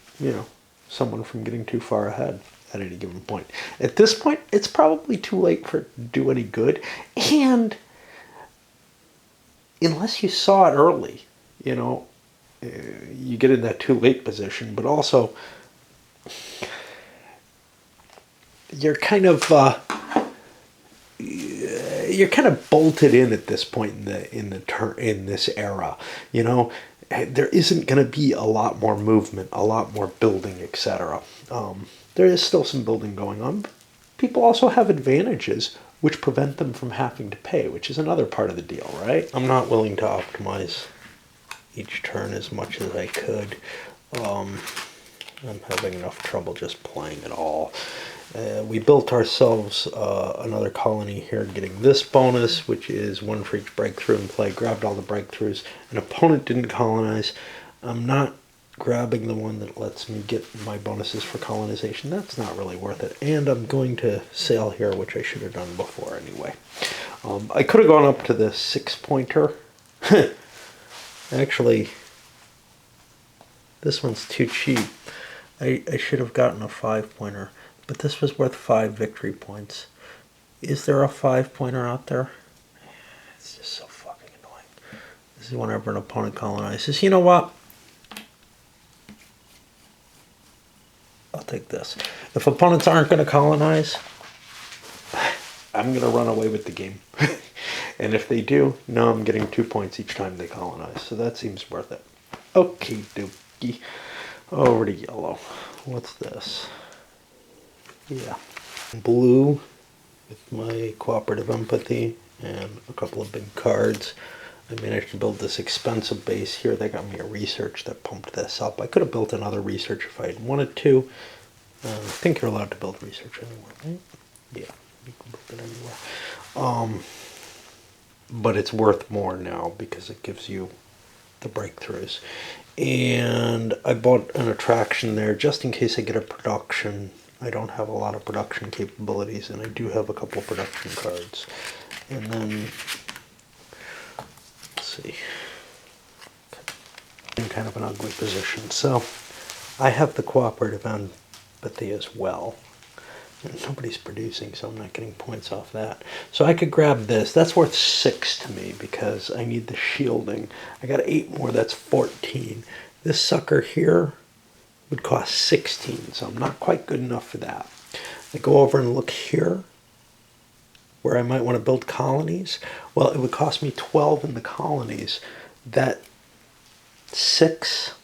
someone from getting too far ahead at any given point. At this point, it's probably too late for it to do any good, and unless you saw it early, you get in that too late position. But also, you're kind of bolted in at this point in this era. There isn't going to be a lot more movement, a lot more building, etc. There is still some building going on. People also have advantages which prevent them from having to pay, which is another part of the deal, right? I'm not willing to optimize each turn as much as I could. I'm having enough trouble just playing it all. We built ourselves another colony here, getting this bonus, which is 1 for each breakthrough in play. Grabbed all the breakthroughs. An opponent didn't colonize. I'm not grabbing the one that lets me get my bonuses for colonization. That's not really worth it. And I'm going to sail here, which I should have done before anyway. I could have gone up to the 6-pointer. Actually, this one's too cheap. I should have gotten a 5-pointer. But this was worth 5 victory points. Is there a 5-pointer out there? It's just so fucking annoying. This is whenever an opponent colonizes. You know what? I'll take this. If opponents aren't going to colonize, I'm going to run away with the game. And if they do, now I'm getting 2 points each time they colonize. So that seems worth it. Okie dokie. Over to yellow. What's this? Yeah, blue with my cooperative empathy and a couple of big cards. I managed to build this expensive base here. They got me a research that pumped this up. I could have built another research if I had wanted to. I think you're allowed to build research anywhere, right? Yeah, you can build it anywhere. But it's worth more now because it gives you the breakthroughs. And I bought an attraction there just in case I get a production. I don't have a lot of production capabilities, and I do have a couple of production cards. And then, let's see, in kind of an ugly position. So I have the cooperative empathy as well. And nobody's producing, so I'm not getting points off that. So I could grab this. That's worth 6 to me because I need the shielding. I got 8 more, that's 14. This sucker here would cost 16, so I'm not quite good enough for that. I go over and look here where I might want to build colonies. Well, it would cost me 12 in the colonies. That 6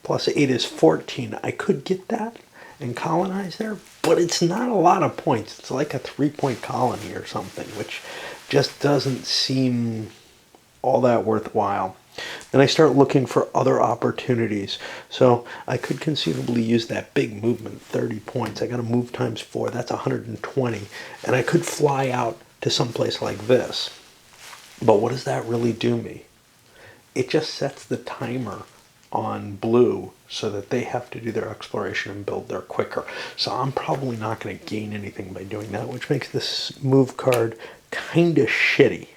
plus 8 is 14. I could get that and colonize there, but it's not a lot of points. It's like a 3-point colony or something, which just doesn't seem all that worthwhile. Then I start looking for other opportunities. So I could conceivably use that big movement, 30 points. I got to move times 4, that's 120. And I could fly out to someplace like this. But what does that really do me? It just sets the timer on blue so that they have to do their exploration and build there quicker. So I'm probably not going to gain anything by doing that, which makes this move card kind of shitty.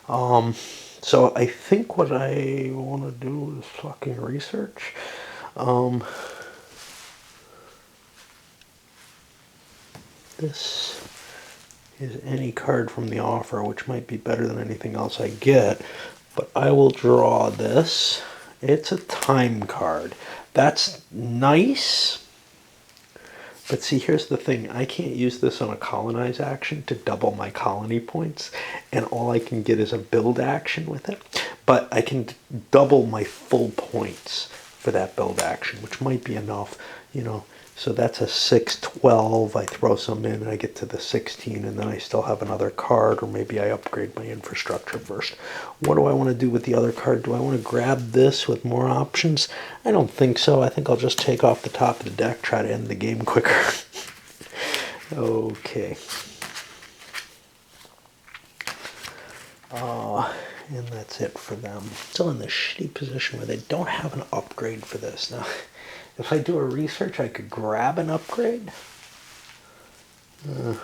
So I think what I want to do is fucking research. This is any card from the offer, which might be better than anything else I get, but I will draw this. It's a time card. That's nice, but see, here's the thing. I can't use this on a colonize action to double my colony points, and all I can get is a build action with it, but I can double my full points for that build action, which might be enough, you know. So that's a 6-12. I throw some in and I get to the 16, and then I still have another card, or maybe I upgrade my infrastructure first. What do I want to do with the other card? Do I want to grab this with more options? I don't think so. I think I'll just take off the top of the deck, try to end the game quicker. Okay. And that's it for them. Still in this shitty position where they don't have an upgrade for this. Now, if I do a research, I could grab an upgrade. But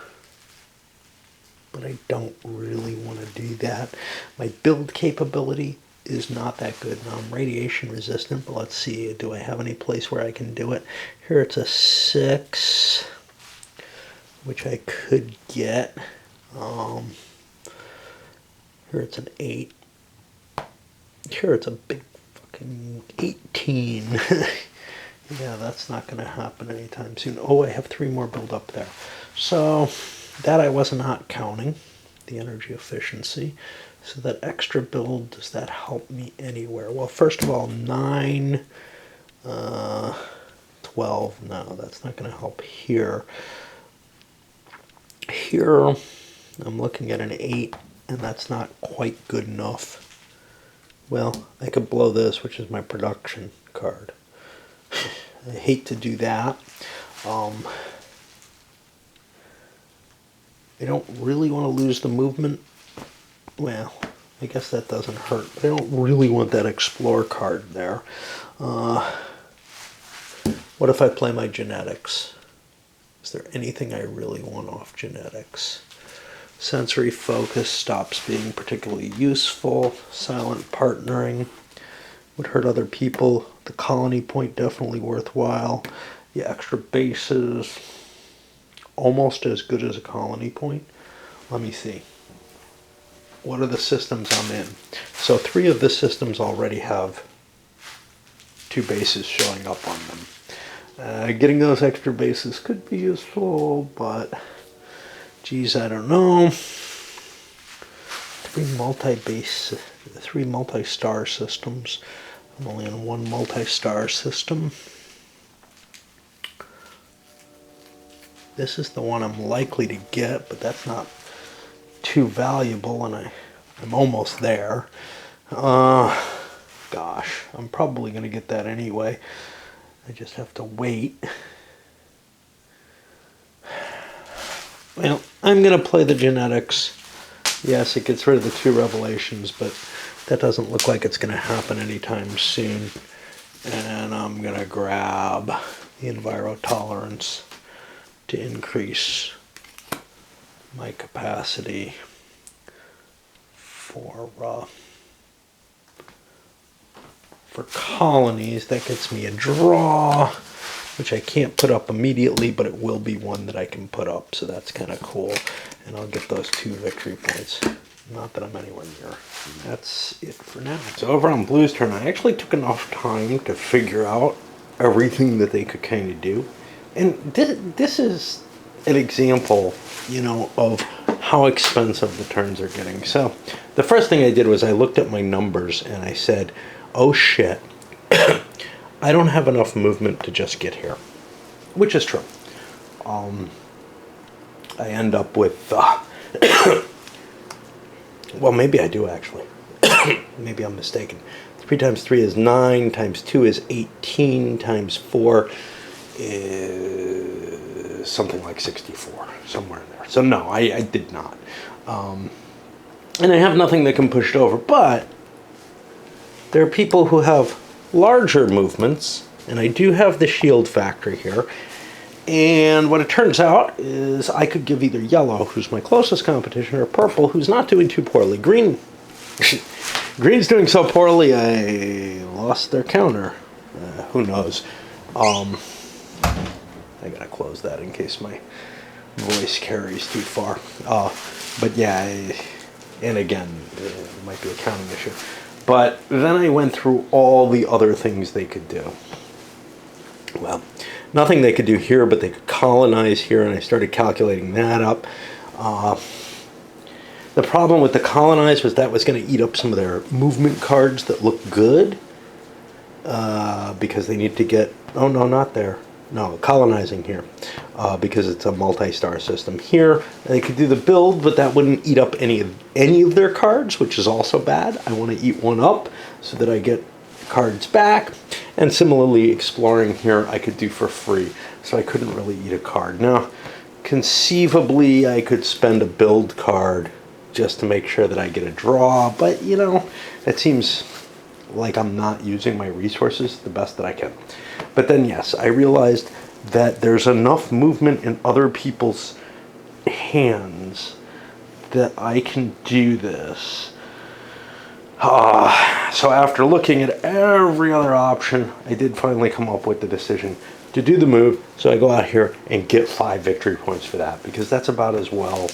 I don't really want to do that. My build capability is not that good. Now I'm radiation resistant, but let's see. Do I have any place where I can do it? Here it's a 6, which I could get. Here it's an 8. Here it's a big fucking 18. Yeah, that's not going to happen anytime soon. Oh, I have 3 more build up there. So that I was not counting, the energy efficiency. So that extra build, does that help me anywhere? Well, first of all, 9, 12, no, that's not going to help here. Here, I'm looking at an 8, and that's not quite good enough. Well, I could blow this, which is my production card. I hate to do that. I don't really want to lose the movement. Well, I guess that doesn't hurt, but I don't really want that explore card there. What if I play my genetics? Is there anything I really want off genetics? Sensory focus stops being particularly useful. Silent partnering would hurt other people. The colony point definitely worthwhile. The extra bases, almost as good as a colony point. Let me see. What are the systems I'm in? So 3 of the systems already have 2 bases showing up on them. Getting those extra bases could be useful, but geez, I don't know. 3 multi-base, 3 multi-star systems. I'm only on 1 multi-star system. This is the one I'm likely to get, but that's not too valuable, and I'm almost there. Gosh, I'm probably going to get that anyway. I just have to wait. Well, I'm going to play the genetics. Yes, it gets rid of the 2 revelations, but that doesn't look like it's going to happen anytime soon. And I'm going to grab the enviro tolerance to increase my capacity for colonies. That gets me a draw, which I can't put up immediately, but it will be one that I can put up, so that's kind of cool. And I'll get those 2 victory points. Not that I'm anywhere near. That's it for now. So over on Blue's turn, I actually took enough time to figure out everything that they could kind of do. And this is an example, you know, of how expensive the turns are getting. So the first thing I did was I looked at my numbers and I said, oh shit, I don't have enough movement to just get here, which is true. I end up with, well, maybe I do actually. Maybe I'm mistaken. 3 times 3 is 9, times 2 is 18, times 4 is something like 64, somewhere in there. So no, I did not. And I have nothing that can push it over, but there are people who have larger movements, and I do have the shield factory here. And what it turns out is I could give either yellow, who's my closest competition, or purple, who's not doing too poorly. Green's doing so poorly, I lost their counter. Who knows? I gotta close that in case my voice carries too far. But yeah, and again, it might be a counting issue. But then I went through all the other things they could do. Well, nothing they could do here, but they could colonize here, and I started calculating that up. The problem with the colonize was that was going to eat up some of their movement cards that look good, because they need to get, oh no, not there. No, colonizing here, because it's a multi-star system. Here, they could do the build, but that wouldn't eat up any of their cards, which is also bad. I want to eat one up so that I get cards back. And similarly, exploring here, I could do for free, so I couldn't really eat a card. Now, conceivably, I could spend a build card just to make sure that I get a draw, but you know, it seems like I'm not using my resources the best that I can. But then yes, I realized that there's enough movement in other people's hands that I can do this. So after looking at every other option, I did finally come up with the decision to do the move. So I go out here and get 5 victory points for that, because that's about as well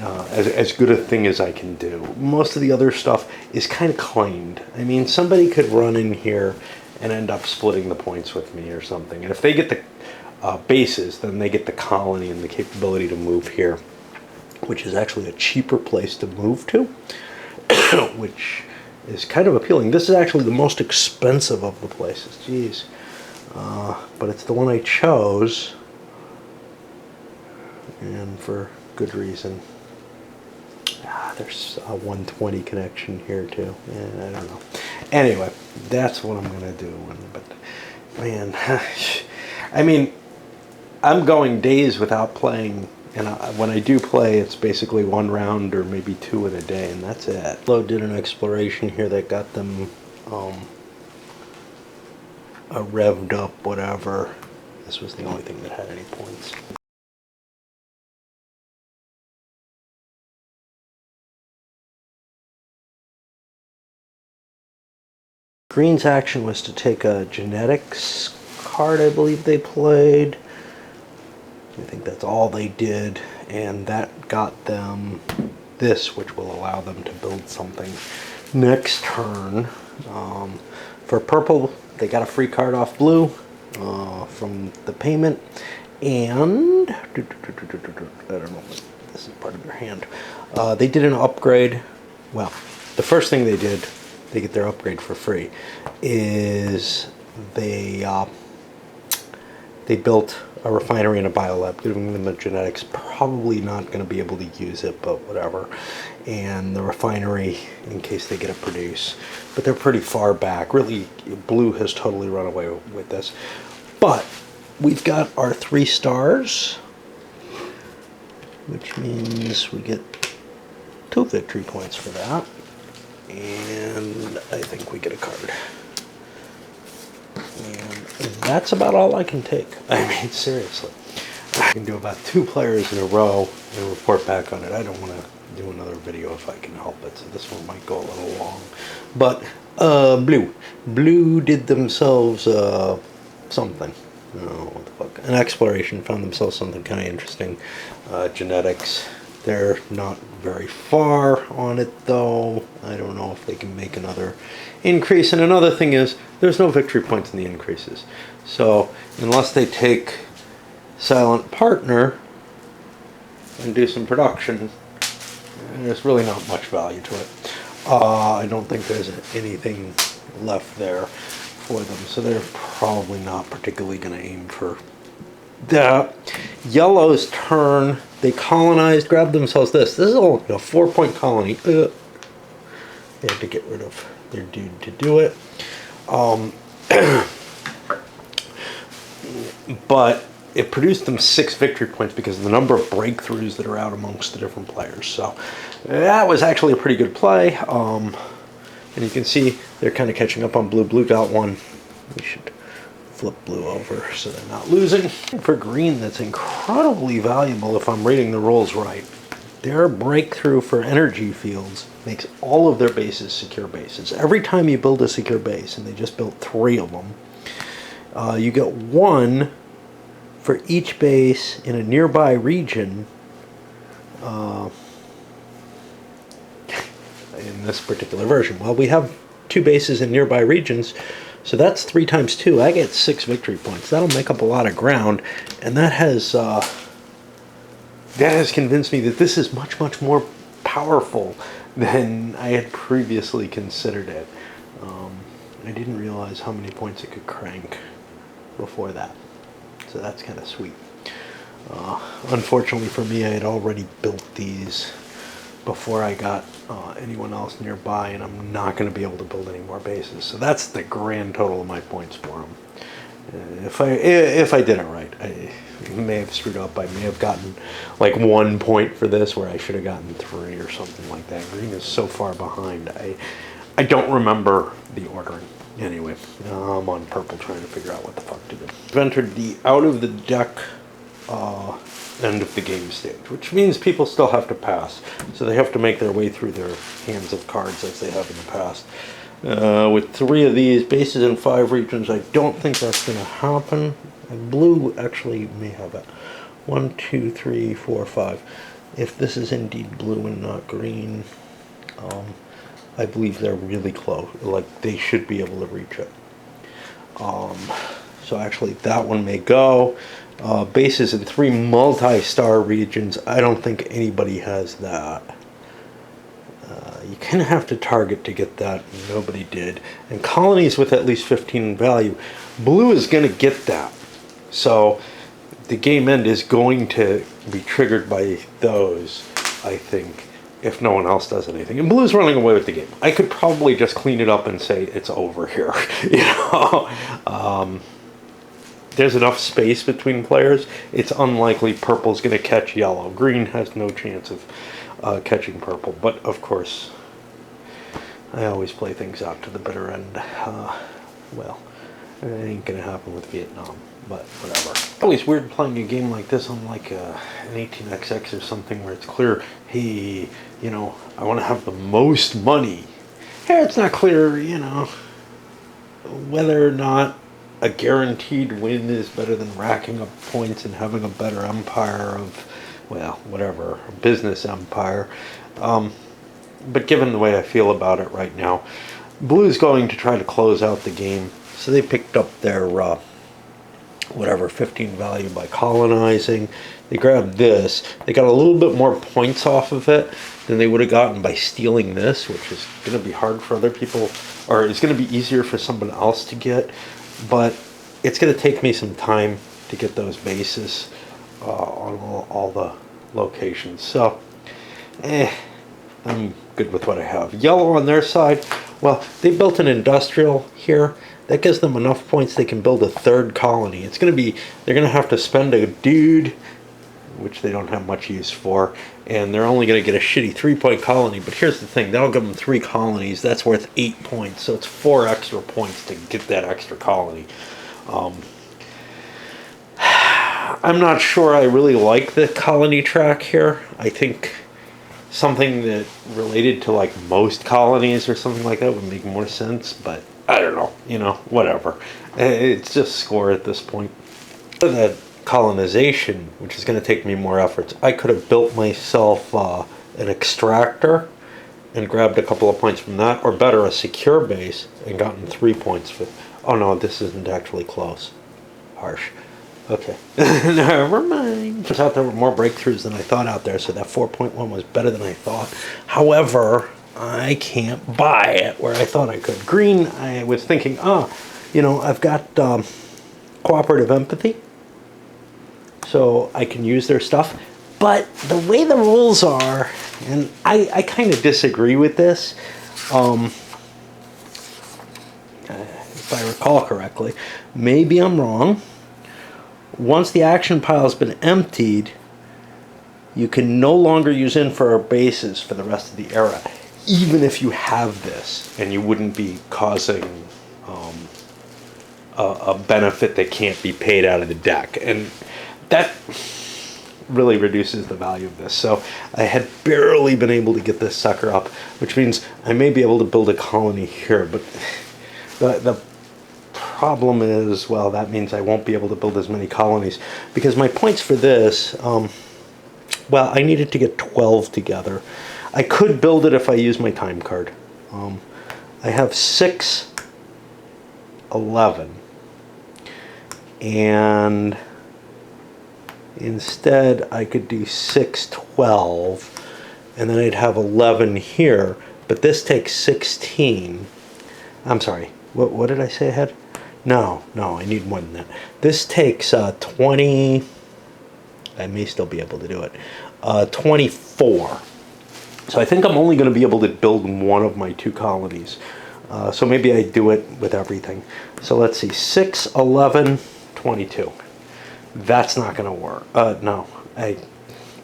as good a thing as I can do. Most of the other stuff is kind of claimed. I mean, somebody could run in here and end up splitting the points with me or something. And if they get the bases, then they get the colony and the capability to move here, which is actually a cheaper place to move to, which is kind of appealing. This is actually the most expensive of the places. Jeez. But it's the one I chose, and for good reason. There's a 120 connection here too. Yeah, I don't know. Anyway, that's what I'm gonna do. But man, I mean, I'm going days without playing, and when I do play, it's basically 1 round or maybe 2 in a day, and that's it. Flo did an exploration here that got them a revved up, whatever. This was the only thing that had any points. Green's action was to take a genetics card, I believe they played. I think that's all they did, and that got them this, which will allow them to build something next turn. For purple, they got a free card off blue from the payment, and I don't know if this is part of your hand. They did an upgrade. Well, the first thing they did, they get their upgrade for free, is they built a refinery and a biolab, giving them the genetics. Probably not going to be able to use it, but whatever. And the refinery, in case they get it produced. But they're pretty far back. Really, blue has totally run away with this. But we've got our 3 stars, which means we get 2 victory points for that. And I think we get a card. And that's about all I can take. I mean, seriously. I can do about 2 players in a row and report back on it. I don't want to do another video if I can help it, so this one might go a little long. But Blue did themselves something. Oh, what the fuck. An exploration, found themselves something kind of interesting. Genetics. They're not very far on it, though. I don't know if they can make another increase. And another thing is, there's no victory points in the increases. So, unless they take Silent Partner and do some production, there's really not much value to it. I don't think there's anything left there for them. So they're probably not particularly going to aim for that. Yellow's turn. They colonized, grabbed themselves this. This is only a 4-point colony. They had to get rid of their dude to do it. But it produced them 6 victory points because of the number of breakthroughs that are out amongst the different players. So that was actually a pretty good play. And you can see they're kind of catching up on blue. Blue got 1 We should flip blue over so they're not losing. For green, that's incredibly valuable if I'm reading the rules right. Their breakthrough for energy fields makes all of their bases secure bases. Every time you build a secure base, and they just built 3 of them, you get 1 for each base in a nearby region in this particular version. Well, we have 2 bases in nearby regions, so that's 3 times 2. I get 6 victory points. That'll make up a lot of ground, and that has convinced me that this is much, much more powerful than I had previously considered it. I didn't realize how many points it could crank before that, so that's kind of sweet. Unfortunately for me, I had already built these before I got anyone else nearby, and I'm not going to be able to build any more bases. So that's the grand total of my points for them. If I did it right, I may have screwed up. I may have gotten like 1 point for this where I should have gotten 3 or something like that. Green is so far behind. I don't remember the ordering. Anyway, I'm on purple trying to figure out what the fuck to do. I've entered the out of the deck end of the game stage, which means people still have to pass. So they have to make their way through their hands of cards as they have in the past. With 3 of these bases in 5 regions, I don't think that's going to happen. And blue actually may have it. 1, 2, 3, 4, 5. If this is indeed blue and not green, I believe they're really close. Like, they should be able to reach it. So actually, that one may go. Bases in 3 multi-star regions. I don't think anybody has that. You kind of have to target to get that. Nobody did. And colonies with at least 15 in value. Blue is going to get that. So the game end is going to be triggered by those, I think, if no one else does anything. And blue's running away with the game. I could probably just clean it up and say it's over here. You know? There's enough space between players. It's unlikely purple's going to catch yellow. Green has no chance of catching purple. But, of course, I always play things out to the bitter end. Well, it ain't going to happen with Vietnam, but whatever. It's always weird playing a game like this on like an 18XX or something where it's clear, hey, you know, I want to have the most money. Hey, it's not clear, you know, whether or not a guaranteed win is better than racking up points and having a better empire of, well, whatever, a business empire. But given the way I feel about it right now, blue's going to try to close out the game. So they picked up their, whatever, 15 value by colonizing. They grabbed this. They got a little bit more points off of it than they would have gotten by stealing this, which is going to be hard for other people, or it's going to be easier for someone else to get. But it's going to take me some time to get those bases on all the locations. So, I'm good with what I have. Yellow on their side, well, they built an industrial here. That gives them enough points they can build a 3rd colony. It's going to be, they're going to have to spend a dude, which they don't have much use for, and they're only going to get a shitty 3-point colony. But here's the thing, that'll give them 3 colonies. That's worth 8 points, so it's 4 extra points to get that extra colony. I'm not sure I really like the colony track here. I think something that related to like most colonies or something like that would make more sense, but I don't know, you know, whatever. It's just score at this point. That colonization, which is going to take me more efforts, I could have built myself an extractor and grabbed a couple of points from that, or better, a secure base and gotten 3 points for. Oh no, this isn't actually close. Harsh. Okay. Never mind. Turns out there were more breakthroughs than I thought out there, so that 4.1 was better than I thought. However, I can't buy it where I thought I could. Green, I was thinking, you know, I've got cooperative empathy, so I can use their stuff. But the way the rules are, and I kind of disagree with this, if I recall correctly, maybe I'm wrong. Once the action pile has been emptied, you can no longer use infra bases for the rest of the era, even if you have this, and you wouldn't be causing a benefit that can't be paid out of the deck. And that really reduces the value of this. So I had barely been able to get this sucker up, which means I may be able to build a colony here, but the problem is, well, that means I won't be able to build as many colonies, because my points for this, well, I needed to get 12 together. I could build it if I use my time card. I have 6, 11, and instead I could do 6, 12, and then I'd have 11 here, but this takes 16. I'm sorry, what did I say I had? No, I need more than that. This takes 20, I may still be able to do it, 24. So I think I'm only going to be able to build one of my 2 colonies. So maybe I do it with everything. So let's see, 6, 11, 22. That's not going to work. No,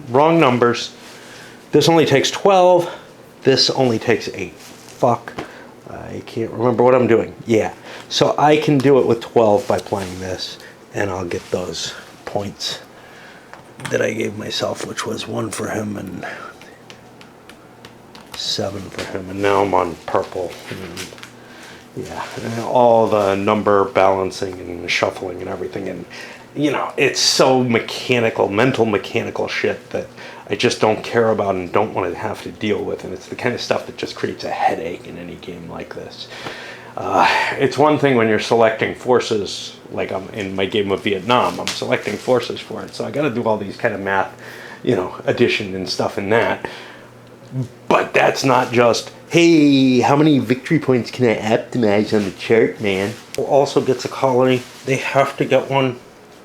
wrong numbers. This only takes 12. This only takes 8. Fuck. I can't remember what I'm doing. Yeah. So I can do it with 12 by playing this, and I'll get those points that I gave myself, which was 1 for him and 7 for him. And now I'm on purple. And yeah, and all the number balancing and shuffling and everything. And, you know, it's so mechanical, mental mechanical shit that I just don't care about and don't want to have to deal with. And it's the kind of stuff that just creates a headache in any game like this. It's one thing when you're selecting forces, like I'm in my game of Vietnam, I'm selecting forces for it. So I got to do all these kind of math, you know, addition and stuff in that. But that's not just, hey, how many victory points can I optimize on the chart, man? Also gets a colony. They have to get one.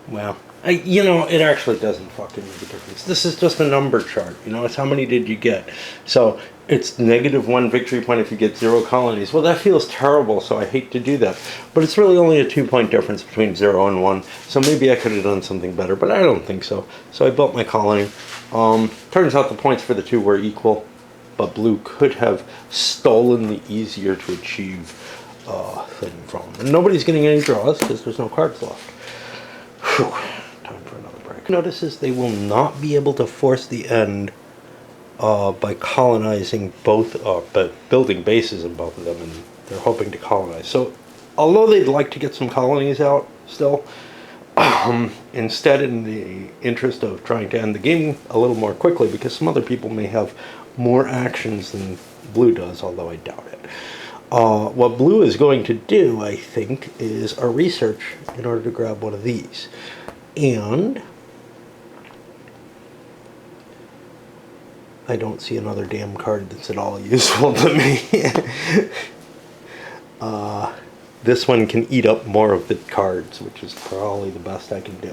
Well, you know, it actually doesn't fucking make a difference. This is just a number chart. You know, it's how many did you get. So it's -1 victory point if you get 0 colonies. Well, that feels terrible, so I hate to do that. But it's really only a 2-point difference between 0 and 1. So maybe I could have done something better, but I don't think so. So I built my colony. Turns out the points for the 2 were equal, but blue could have stolen the easier to achieve thing from them. And nobody's getting any draws because there's no cards left. Whew. Time for another break. Notices they will not be able to force the end by colonizing both, but building bases in both of them, and they're hoping to colonize. So, although they'd like to get some colonies out still, instead, in the interest of trying to end the game a little more quickly, because some other people may have more actions than blue does, although I doubt it. What blue is going to do, I think, is a research in order to grab one of these. And I don't see another damn card that's at all useful to me. This one can eat up more of the cards, which is probably the best I can do.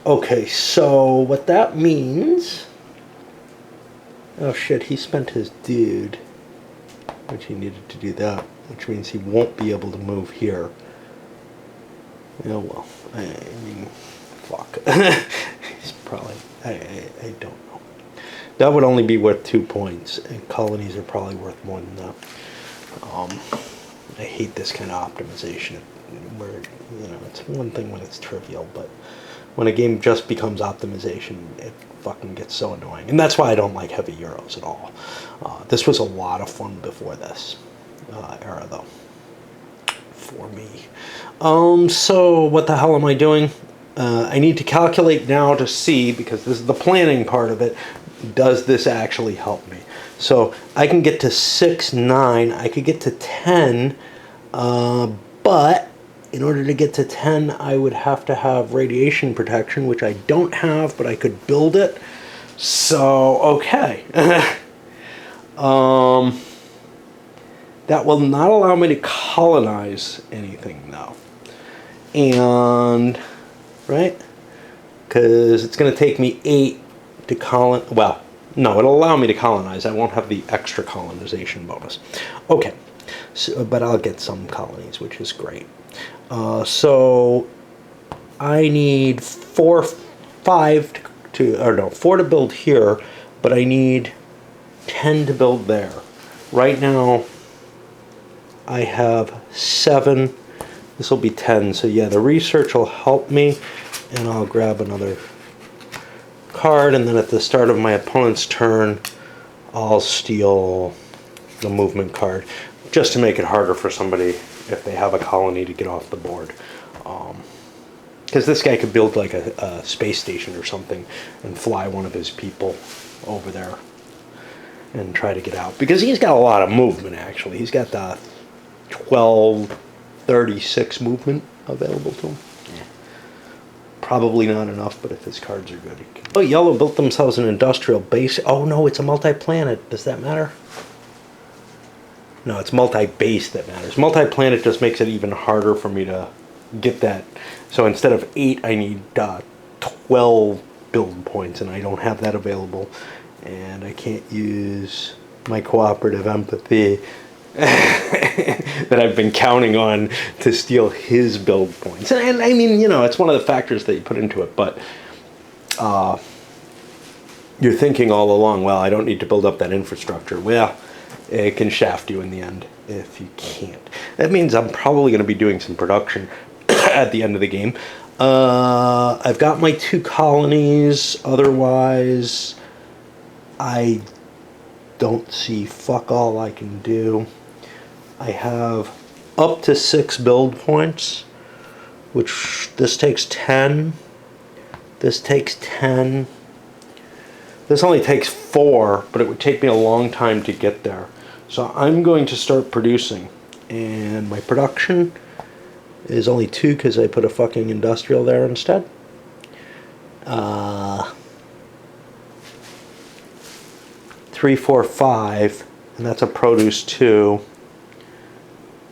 Okay, so what that means... Oh shit, he spent his dude, which he needed to do that, which means he won't be able to move here. Oh well, I mean, fuck. He's probably, I don't know. That would only be worth 2 points, and colonies are probably worth more than that. I hate this kind of optimization, where, you know, it's one thing when it's trivial, but when a game just becomes optimization, it fucking gets so annoying. And that's why I don't like heavy Euros at all. This was a lot of fun before this era, though, for me. So what the hell am I doing? I need to calculate now to see, because this is the planning part of it, does this actually help me? So I can get to 6, 9, I could get to 10, but in order to get to 10, I would have to have radiation protection, which I don't have, but I could build it. So, okay. That will not allow me to colonize anything, though. And, right? Because it's going to take me 8 to colonize. Well, no, it'll allow me to colonize. I won't have the extra colonization bonus. Okay. So, but I'll get some colonies, which is great. So I need 4 to build here, but I need 10 to build there. Right now I have 7 This will be 10. So yeah, the research will help me, and I'll grab another card, and then at the start of my opponent's turn, I'll steal the movement card, just to make it harder for somebody if they have a colony to get off the board. Because this guy could build like a space station or something and fly one of his people over there and try to get out. Because he's got a lot of movement, actually. He's got the 1236 movement available to him. Yeah. Probably not enough, but if his cards are good, he can. Oh, yellow built themselves an industrial base. Oh no, it's a multi-planet. Does that matter? No, it's multi-base that matters. Multi-planet just makes it even harder for me to get that. So instead of 8, I need 12 build points, and I don't have that available. And I can't use my cooperative empathy that I've been counting on to steal his build points. And I mean, you know, it's one of the factors that you put into it, but you're thinking all along, well, I don't need to build up that infrastructure. Well, it can shaft you in the end if you can't. That means I'm probably going to be doing some production at the end of the game. I've got my 2 colonies. Otherwise, I don't see fuck all I can do. I have up to 6 build points, which this takes 10. This takes 10. This only takes 4, but it would take me a long time to get there. So I'm going to start producing, and my production is only 2 because I put a fucking industrial there instead. 3, 4, 5, and that's a produce 2.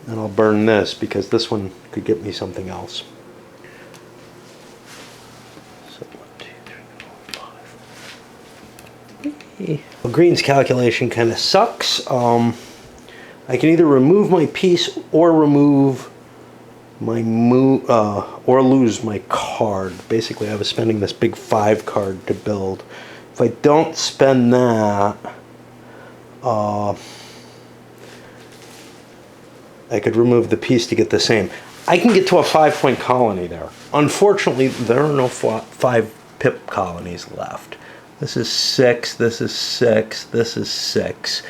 And I'll burn this because this one could get me something else. So 1, 2, 3, 4, 5. Well, green's calculation kind of sucks. I can either remove my piece or remove my or lose my card. Basically, I was spending this big 5 card to build. If I don't spend that, I could remove the piece to get the same. I can get to a 5-point colony there. Unfortunately, there are no 5 pip colonies left. This is 6, this is 6, this is 6.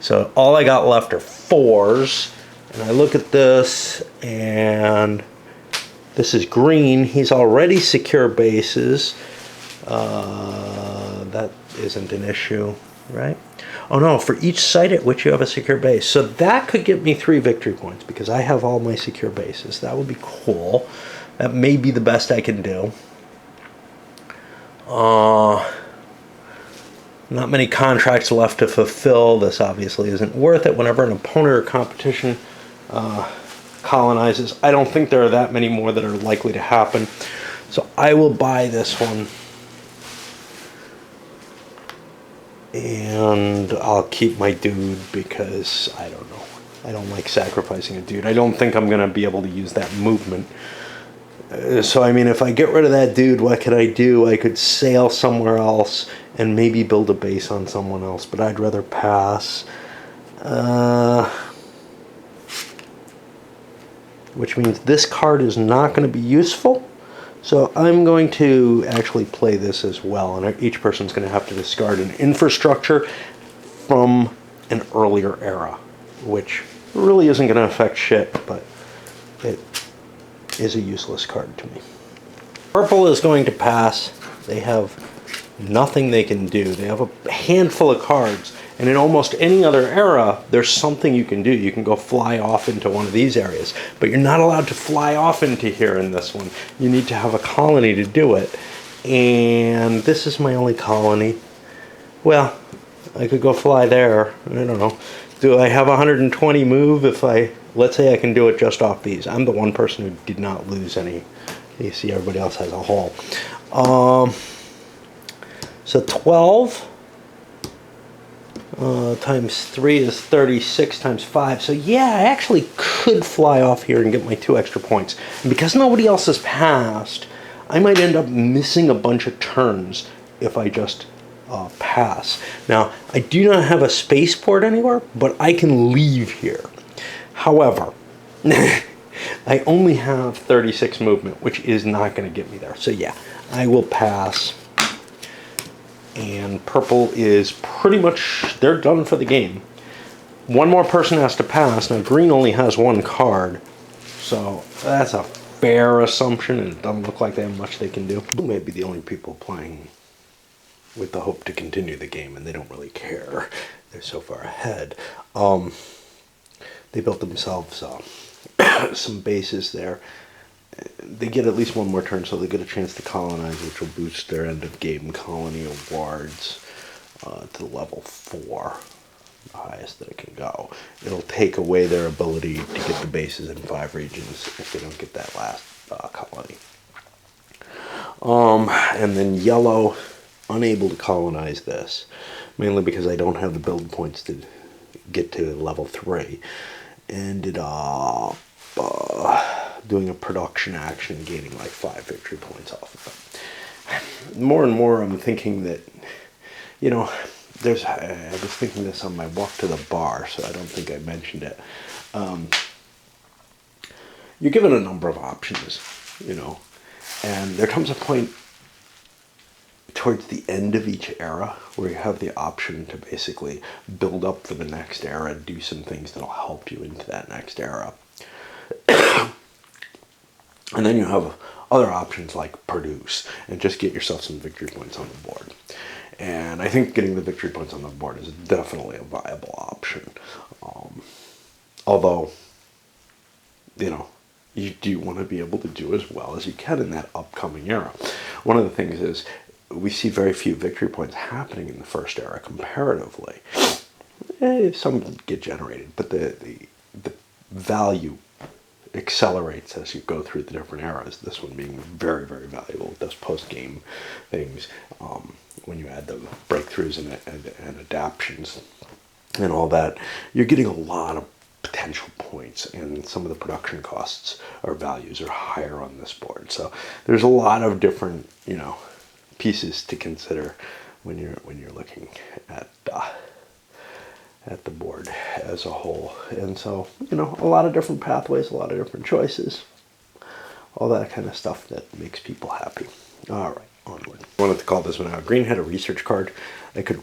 So all I got left are 4s. And I look at this, and this is green. He's already secure bases. That isn't an issue, right? Oh no, for each site at which you have a secure base. So that could get me 3 victory points because I have all my secure bases. That would be cool. That may be the best I can do. Not many contracts left to fulfill. This obviously isn't worth it. Whenever an opponent or competition colonizes, I don't think there are that many more that are likely to happen. So I will buy this one. And I'll keep my dude because, I don't know, I don't like sacrificing a dude. I don't think I'm going to be able to use that movement. So, I mean, if I get rid of that dude, what could I do? I could sail somewhere else and maybe build a base on someone else, but I'd rather pass. Which means this card is not going to be useful. So I'm going to actually play this as well, and each person's going to have to discard an infrastructure from an earlier era, which really isn't going to affect shit, but it is a useless card to me. Purple is going to pass. They have nothing they can do. They have a handful of cards, and in almost any other era, there's something you can do. You can go fly off into one of these areas, but you're not allowed to fly off into here in this one. You need to have a colony to do it, and this is my only colony. Well, I could go fly there. I don't know. Do I have 120 move if let's say I can do it just off these. I'm the one person who did not lose any. You see everybody else has a haul. So 12 times 3 is 36 times 5. So yeah, I actually could fly off here and get my 2 extra points. And because nobody else has passed, I might end up missing a bunch of turns if I just pass. Now, I do not have a spaceport anywhere, but I can leave here. However, I only have 36 movement, which is not going to get me there. So yeah, I will pass. And purple is pretty much, they're done for the game. One more person has to pass. Now green only has one card, so that's a fair assumption, and it doesn't look like they have much they can do. Blue may be the only people playing with the hope to continue the game, and they don't really care. They're so far ahead. They built themselves some bases there. They get at least one more turn, so they get a chance to colonize, which will boost their end of game colony awards to level 4, the highest that it can go. It'll take away their ability to get the bases in 5 regions if they don't get that last colony. And then yellow, unable to colonize this, mainly because I don't have the build points to get to level 3. Ended up doing a production action, gaining like 5 victory points off of it. More and more I'm thinking that, you know, I was thinking this on my walk to the bar, so I don't think I mentioned it. You're given a number of options, you know, and there comes a point towards the end of each era where you have the option to basically build up for the next era, do some things that'll help you into that next era. And then you have other options like produce and just get yourself some victory points on the board. And I think getting the victory points on the board is definitely a viable option. Although, you know, you do want to be able to do as well as you can in that upcoming era. One of the things is we see very few victory points happening in the first era comparatively. Some get generated, but the value accelerates as you go through the different eras. This one being very, very valuable with those post-game things. When you add the breakthroughs and adaptions and all that, you're getting a lot of potential points, and some of the production costs or values are higher on this board. So there's a lot of different, you know, pieces to consider when you're looking at the board as a whole. And so, you know, a lot of different pathways, a lot of different choices, all that kind of stuff that makes people happy. All right, onward. I wanted to call this one out. Green had a research card. I could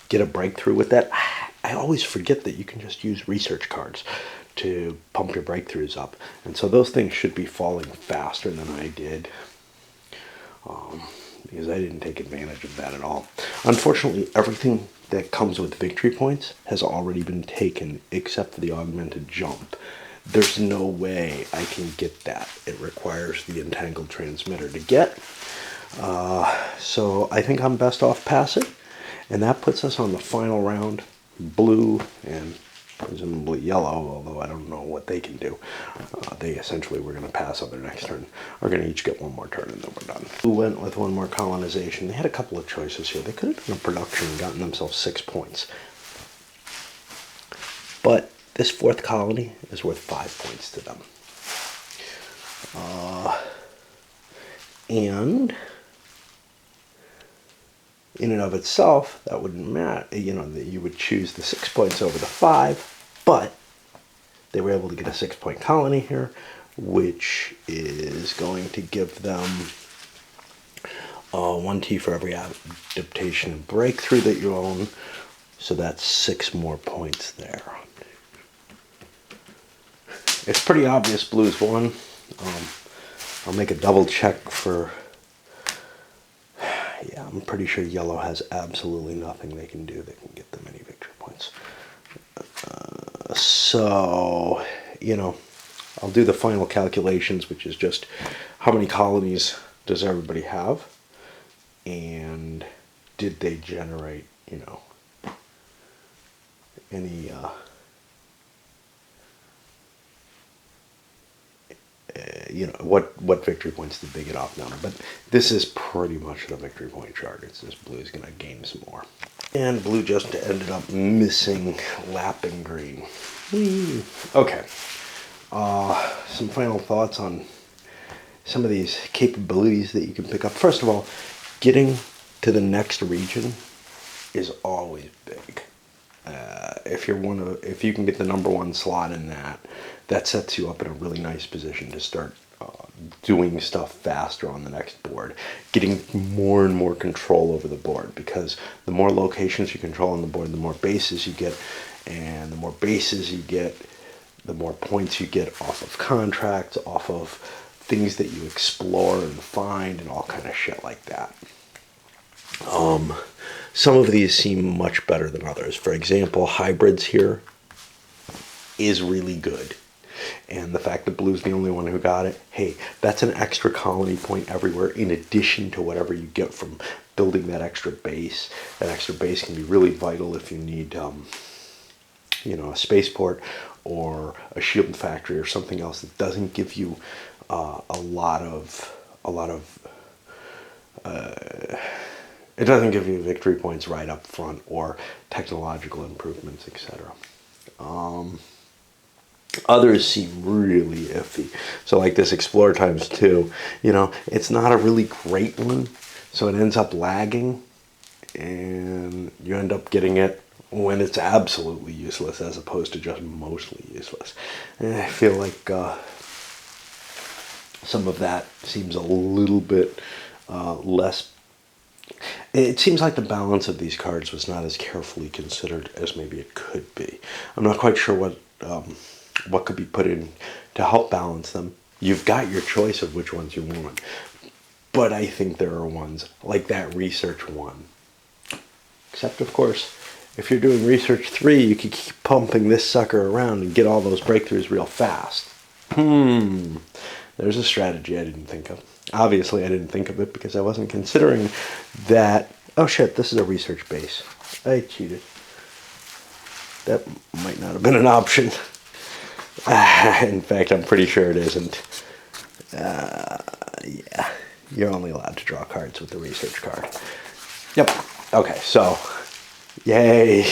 get a breakthrough with that. I always forget that you can just use research cards to pump your breakthroughs up. And so those things should be falling faster than I did. Because I didn't take advantage of that at all. Unfortunately, everything that comes with victory points has already been taken except for the augmented jump. There's no way I can get that. It requires the entangled transmitter to get. So I think I'm best off passing. And that puts us on the final round. Blue and presumably yellow, although I don't know what they can do. They essentially were going to pass on their next turn. Are going to each get one more turn and then we're done. Blue went with one more colonization. They had a couple of choices here. They could have done a production and gotten themselves 6 points. But this 4th colony is worth 5 points to them. And in and of itself, that wouldn't matter. You know, that you would choose the 6 points over the 5, but they were able to get a 6-point colony here, which is going to give them 1T for every adaptation and breakthrough that you own. So that's 6 more points there. It's pretty obvious blue's won. I'll make a double check for... Yeah, I'm pretty sure yellow has absolutely nothing they can do that can get them any victory points. So, you know, I'll do the final calculations, which is just how many colonies does everybody have? And did they generate, you know, any... you know, what victory points did they get off now? But this is pretty much the victory point chart. It's just blue is going to gain some more. And blue just ended up missing lapping green. Whee. Okay. Some final thoughts on some of these capabilities that you can pick up. First of all, getting to the next region is always big. if you can get the number one slot in that, that sets you up in a really nice position to start doing stuff faster on the next board, getting more and more control over the board, because the more locations you control on the board, the more bases you get, and the more bases you get, the more points you get off of contracts, off of things that you explore and find, and all kind of shit like that. Some of these seem much better than others. For example, hybrids here is really good. And the fact that Blue's the only one who got it, hey, that's an extra colony point everywhere in addition to whatever you get from building that extra base. That extra base can be really vital if you need, a spaceport or a shield factory or something else that doesn't give you it doesn't give you victory points right up front or technological improvements, etc. Others seem really iffy. So like this Explorer times 2, it's not a really great one, so it ends up lagging, and you end up getting it when it's absolutely useless as opposed to just mostly useless. And I feel like some of that seems a little bit less. It seems like the balance of these cards was not as carefully considered as maybe it could be. I'm not quite sure what could be put in to help balance them. You've got your choice of which ones you want, but I think there are ones like that research one. Except, of course, if you're doing research 3, you could keep pumping this sucker around and get all those breakthroughs real fast. There's a strategy I didn't think of. Obviously, I didn't think of it because I wasn't considering that. Oh shit, this is a research base. I cheated. That might not have been an option. In fact, I'm pretty sure it isn't. Yeah, you're only allowed to draw cards with the research card. Yep. Okay, so, yay.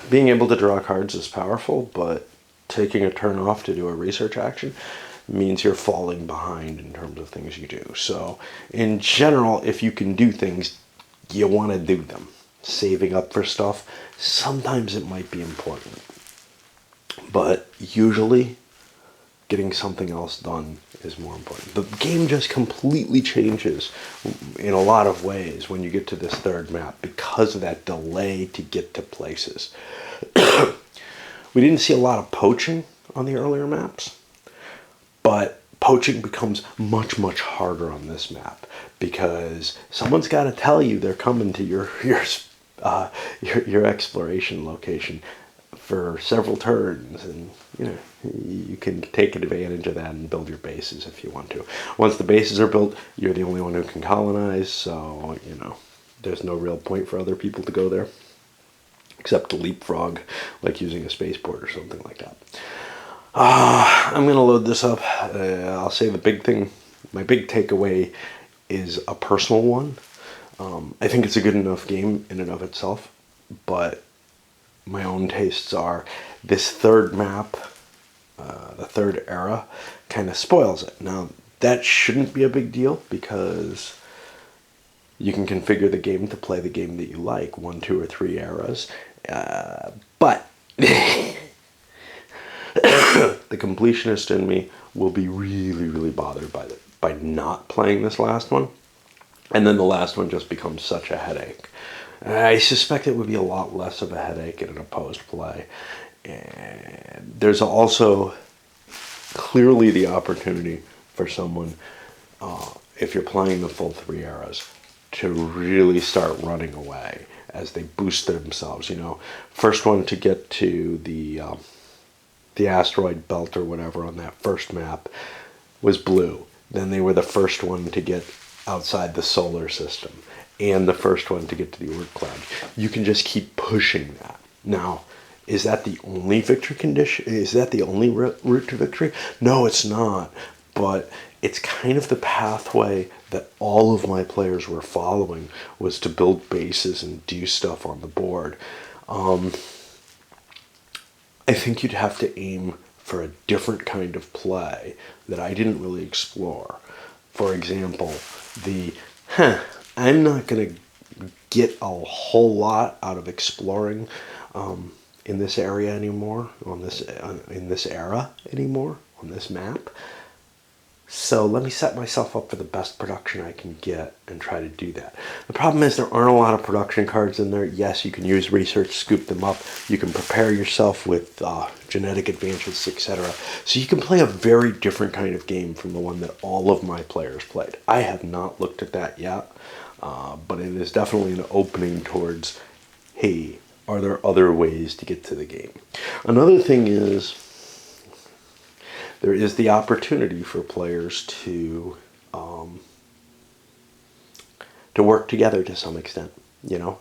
Being able to draw cards is powerful, but taking a turn off to do a research action means you're falling behind in terms of things you do. So, in general, if you can do things, you want to do them. Saving up for stuff, sometimes it might be important. But usually, getting something else done is more important. The game just completely changes in a lot of ways when you get to this third map because of that delay to get to places. We didn't see a lot of poaching on the earlier maps, but poaching becomes much, much harder on this map because someone's got to tell you they're coming to your exploration location for several turns, and you can take advantage of that and build your bases if you want to. Once the bases are built, you're the only one who can colonize, so there's no real point for other people to go there except to leapfrog, like using a spaceport or something like that. I'm going to load this up. I'll say the big thing, my big takeaway is a personal one. I think it's a good enough game in and of itself, but my own tastes are this third map, the third era, kind of spoils it. Now, that shouldn't be a big deal because you can configure the game to play the game that you like, 1, 2, or 3 eras. But the completionist in me will be really, really bothered by not playing this last one. And then the last one just becomes such a headache. I suspect it would be a lot less of a headache in an opposed play. And there's also clearly the opportunity for someone, if you're playing the full 3 eras, to really start running away as they boost themselves. First one to get to the asteroid belt or whatever on that first map was Blue. Then they were the first one to get outside the solar system and the first one to get to the Oort cloud. You can just keep pushing that. Now, is that the only victory condition? Is that the only route to victory? No, it's not. But it's kind of the pathway that all of my players were following, was to build bases and do stuff on the board. I think you'd have to aim for a different kind of play that I didn't really explore. For example, I'm not going to get a whole lot out of exploring in this area anymore, in this era anymore, on this map. So let me set myself up for the best production I can get and try to do that. The problem is there aren't a lot of production cards in there. Yes, you can use research, scoop them up. You can prepare yourself with genetic advances, etc. So you can play a very different kind of game from the one that all of my players played. I have not looked at that yet, but it is definitely an opening towards, hey, are there other ways to get to the game? Another thing is, there is the opportunity for players to work together to some extent, you know.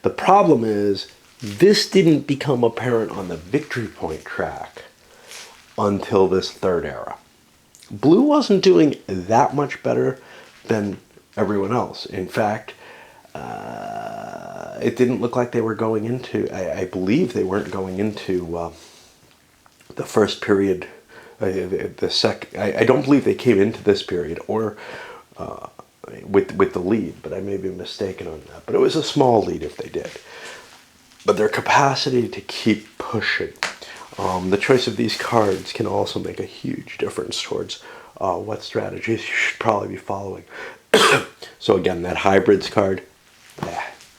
The problem is, this didn't become apparent on the victory point track until this third era. Blue wasn't doing that much better than everyone else. In fact, it didn't look like they were going into, I believe they weren't going into the first period, I don't believe they came into this period or with the lead, but I may be mistaken on that. But it was a small lead if they did. But their capacity to keep pushing, the choice of these cards can also make a huge difference towards what strategies you should probably be following. So again, that hybrids card,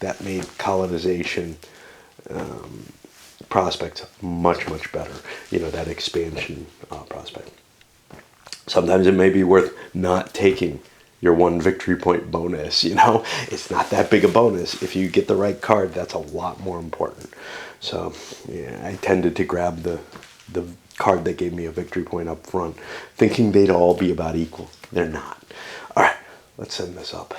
that made colonization prospects much, much better. You know, that expansion prospect. Sometimes it may be worth not taking your one victory point bonus, you know. It's not that big a bonus. If you get the right card, that's a lot more important. So, yeah, I tended to grab the card that gave me a victory point up front, thinking they'd all be about equal. They're not. All right, let's send this up.